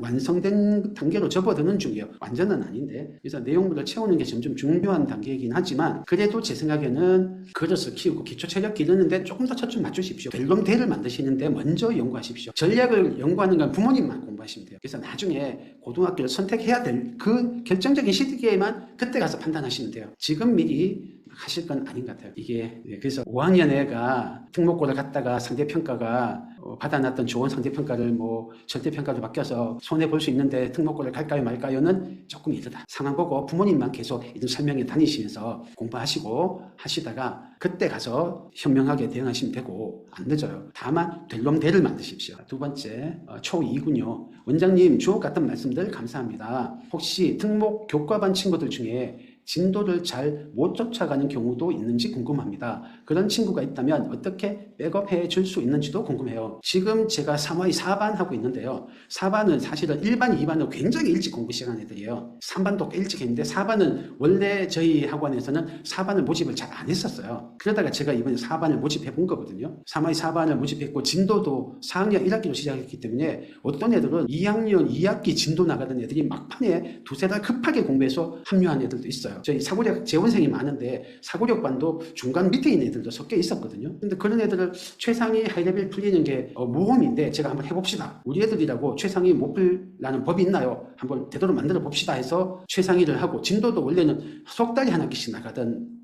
완성된 단계로 접어드는 중이에요. 완전은 아닌데 그래서 내용물을 채우는 게 점점 중요한 단계이긴 하지만 그래도 제 생각에는 그릇을 키우고 기초 체력 기르는데 조금 더 초점 맞추십시오. 될 대를 만드시는데 먼저 연구하십시오. 전략을 연구하는 건 부모님만 공부하시면 돼요. 그래서 나중에 고등학교를 선택해야 될 그 결정적인 시기에만 그때 가서 판단하시면 돼요. 지금 미리 하실 건 아닌 것 같아요. 이게 그래서 5학년 애가 특목고를 갔다가 상대평가가 받아놨던 좋은 상대평가를 뭐 절대평가로 바뀌어서 손해볼 수 있는데 특목고를 갈까요 말까요는 조금 이르다. 상황 보고 부모님만 계속 이런 설명에 다니시면서 공부하시고 하시다가 그때 가서 현명하게 대응하시면 되고 안 늦어요. 다만 될 놈 대를 만드십시오. 두 번째 초2군요. 원장님 주옥 같은 말씀들 감사합니다. 혹시 특목 교과반 친구들 중에 진도를 잘 못 쫓아가는 경우도 있는지 궁금합니다. 그런 친구가 있다면 어떻게 백업해 줄 수 있는지도 궁금해요. 지금 제가 3화 4반 하고 있는데요. 4반은 사실은 1반, 2반은 굉장히 일찍 공부 시작한 애들이에요. 3반도 꽤 일찍 했는데 4반은 원래 저희 학원에서는 4반을 모집을 잘 안 했었어요. 그러다가 제가 이번에 4반을 모집해 본 거거든요. 3화 4반을 모집했고 진도도 4학년 1학기로 시작했기 때문에 어떤 애들은 2학년 2학기 진도 나가던 애들이 막판에 두세 달 급하게 공부해서 합류한 애들도 있어요. 저희 사고력 재원생이 많은데 사고력반도 중간 밑에 있는 애들도 섞여 있었거든요. 근데 그런 애들을 최상위 하이레벨 풀리는 게 모험인데 제가 한번 해봅시다. 우리 애들이라고 최상위 못 풀라는 법이 있나요? 한번 되도록 만들어 봅시다 해서 최상위를 하고 진도도 원래는 석 달에 한 학기씩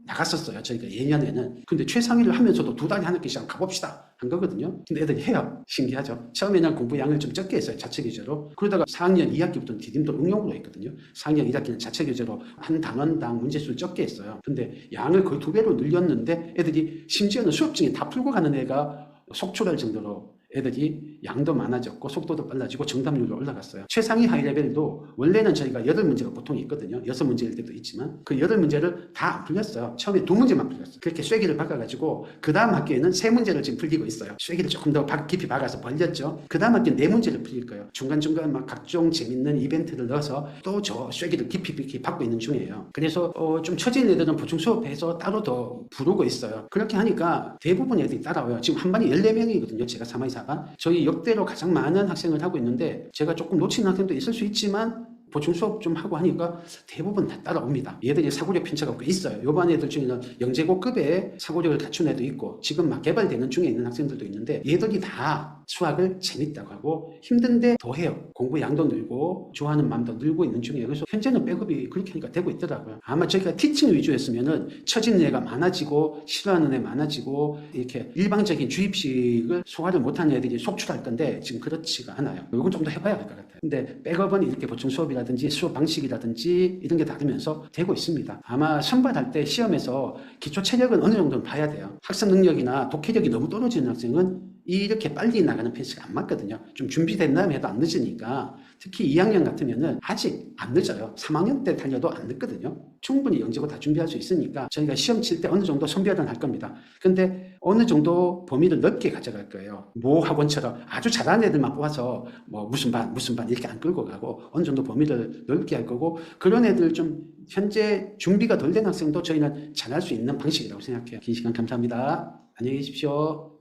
나갔었어요. 저희가 예년에는. 근데 최상위를 하면서도 두 달에 한 학기씩 가봅시다 한 거거든요. 근데 애들이 해요. 신기하죠. 처음에는 공부 양을 좀 적게 했어요. 자체 교재로. 그러다가 4학년 2학기부터는 디딤돌 응용으로 했거든요. 4학년 1학기는 자체 교재로 한 단원당 문제수를 적게 했어요. 근데 양을 거의 2배로 늘렸는데 애들이 심지어는 수업 중에 다 풀고 가는 애가 속출할 정도로 애들이 양도 많아졌고 속도도 빨라지고 정답률도 올라갔어요. 최상위 하이레벨도 원래는 저희가 8문제가 보통 있거든요. 6문제일 때도 있지만 그 8문제를 다 안 풀렸어요. 처음에 2문제만 풀렸어요. 그렇게 쐐기를 박아가지고 그 다음 학기에는 3문제를 지금 풀리고 있어요. 쐐기를 조금 더 깊이 박아서 벌렸죠. 그 다음 학기는 4문제를 풀릴 거예요. 중간중간 막 각종 재밌는 이벤트를 넣어서 또 저 쐐기를 깊이 박고 있는 중이에요. 그래서 좀 처진 애들은 보충 수업해서 따로 더 부르고 있어요. 그렇게 하니까 대부분 애들이 따라와요. 지금 한 반이 14명이거든요. 제가 3화 4반. 저희 역대로 가장 많은 학생을 하고 있는데 제가 조금 놓치는 학생도 있을 수 있지만 보충 수업 좀 하고 하니까 대부분 다 따라옵니다. 얘들이 사고력 편차가 꽤 있어요. 요반 애들 중에는 영재고급의 사고력을 갖춘 애도 있고 지금 막 개발되는 중에 있는 학생들도 있는데 얘들이 다 수학을 재밌다고 하고 힘든데 더 해요. 공부 양도 늘고 좋아하는 마음도 늘고 있는 중이에요. 그래서 현재는 백업이 그렇게 하니까 되고 있더라고요. 아마 저희가 티칭 위주였으면은 처진 애가 많아지고 싫어하는 애 많아지고 이렇게 일방적인 주입식을 소화를 못하는 애들이 속출할 건데 지금 그렇지가 않아요. 이건 좀 더 해봐야 할 것 같아요. 근데 백업은 이렇게 보충 수업이라든지 수업 방식이라든지 이런 게 다르면서 되고 있습니다. 아마 선발할 때 시험에서 기초 체력은 어느 정도는 봐야 돼요. 학습 능력이나 독해력이 너무 떨어지는 학생은 이렇게 빨리 나가는 페이스가 안 맞거든요. 좀 준비된 다음에 해도 안 늦으니까 특히 2학년 같으면은 아직 안 늦어요. 3학년 때 달려도 안 늦거든요. 충분히 영재고 다 준비할 수 있으니까 저희가 시험 칠 때 어느 정도 선별은 할 겁니다. 근데 어느 정도 범위를 넓게 가져갈 거예요. 모 학원처럼 아주 잘하는 애들만 뽑아서 뭐 무슨 반 이렇게 안 끌고 가고 어느 정도 범위를 넓게 할 거고 그런 애들 좀 현재 준비가 덜 된 학생도 저희는 잘할 수 있는 방식이라고 생각해요. 긴 시간 감사합니다. 안녕히 계십시오.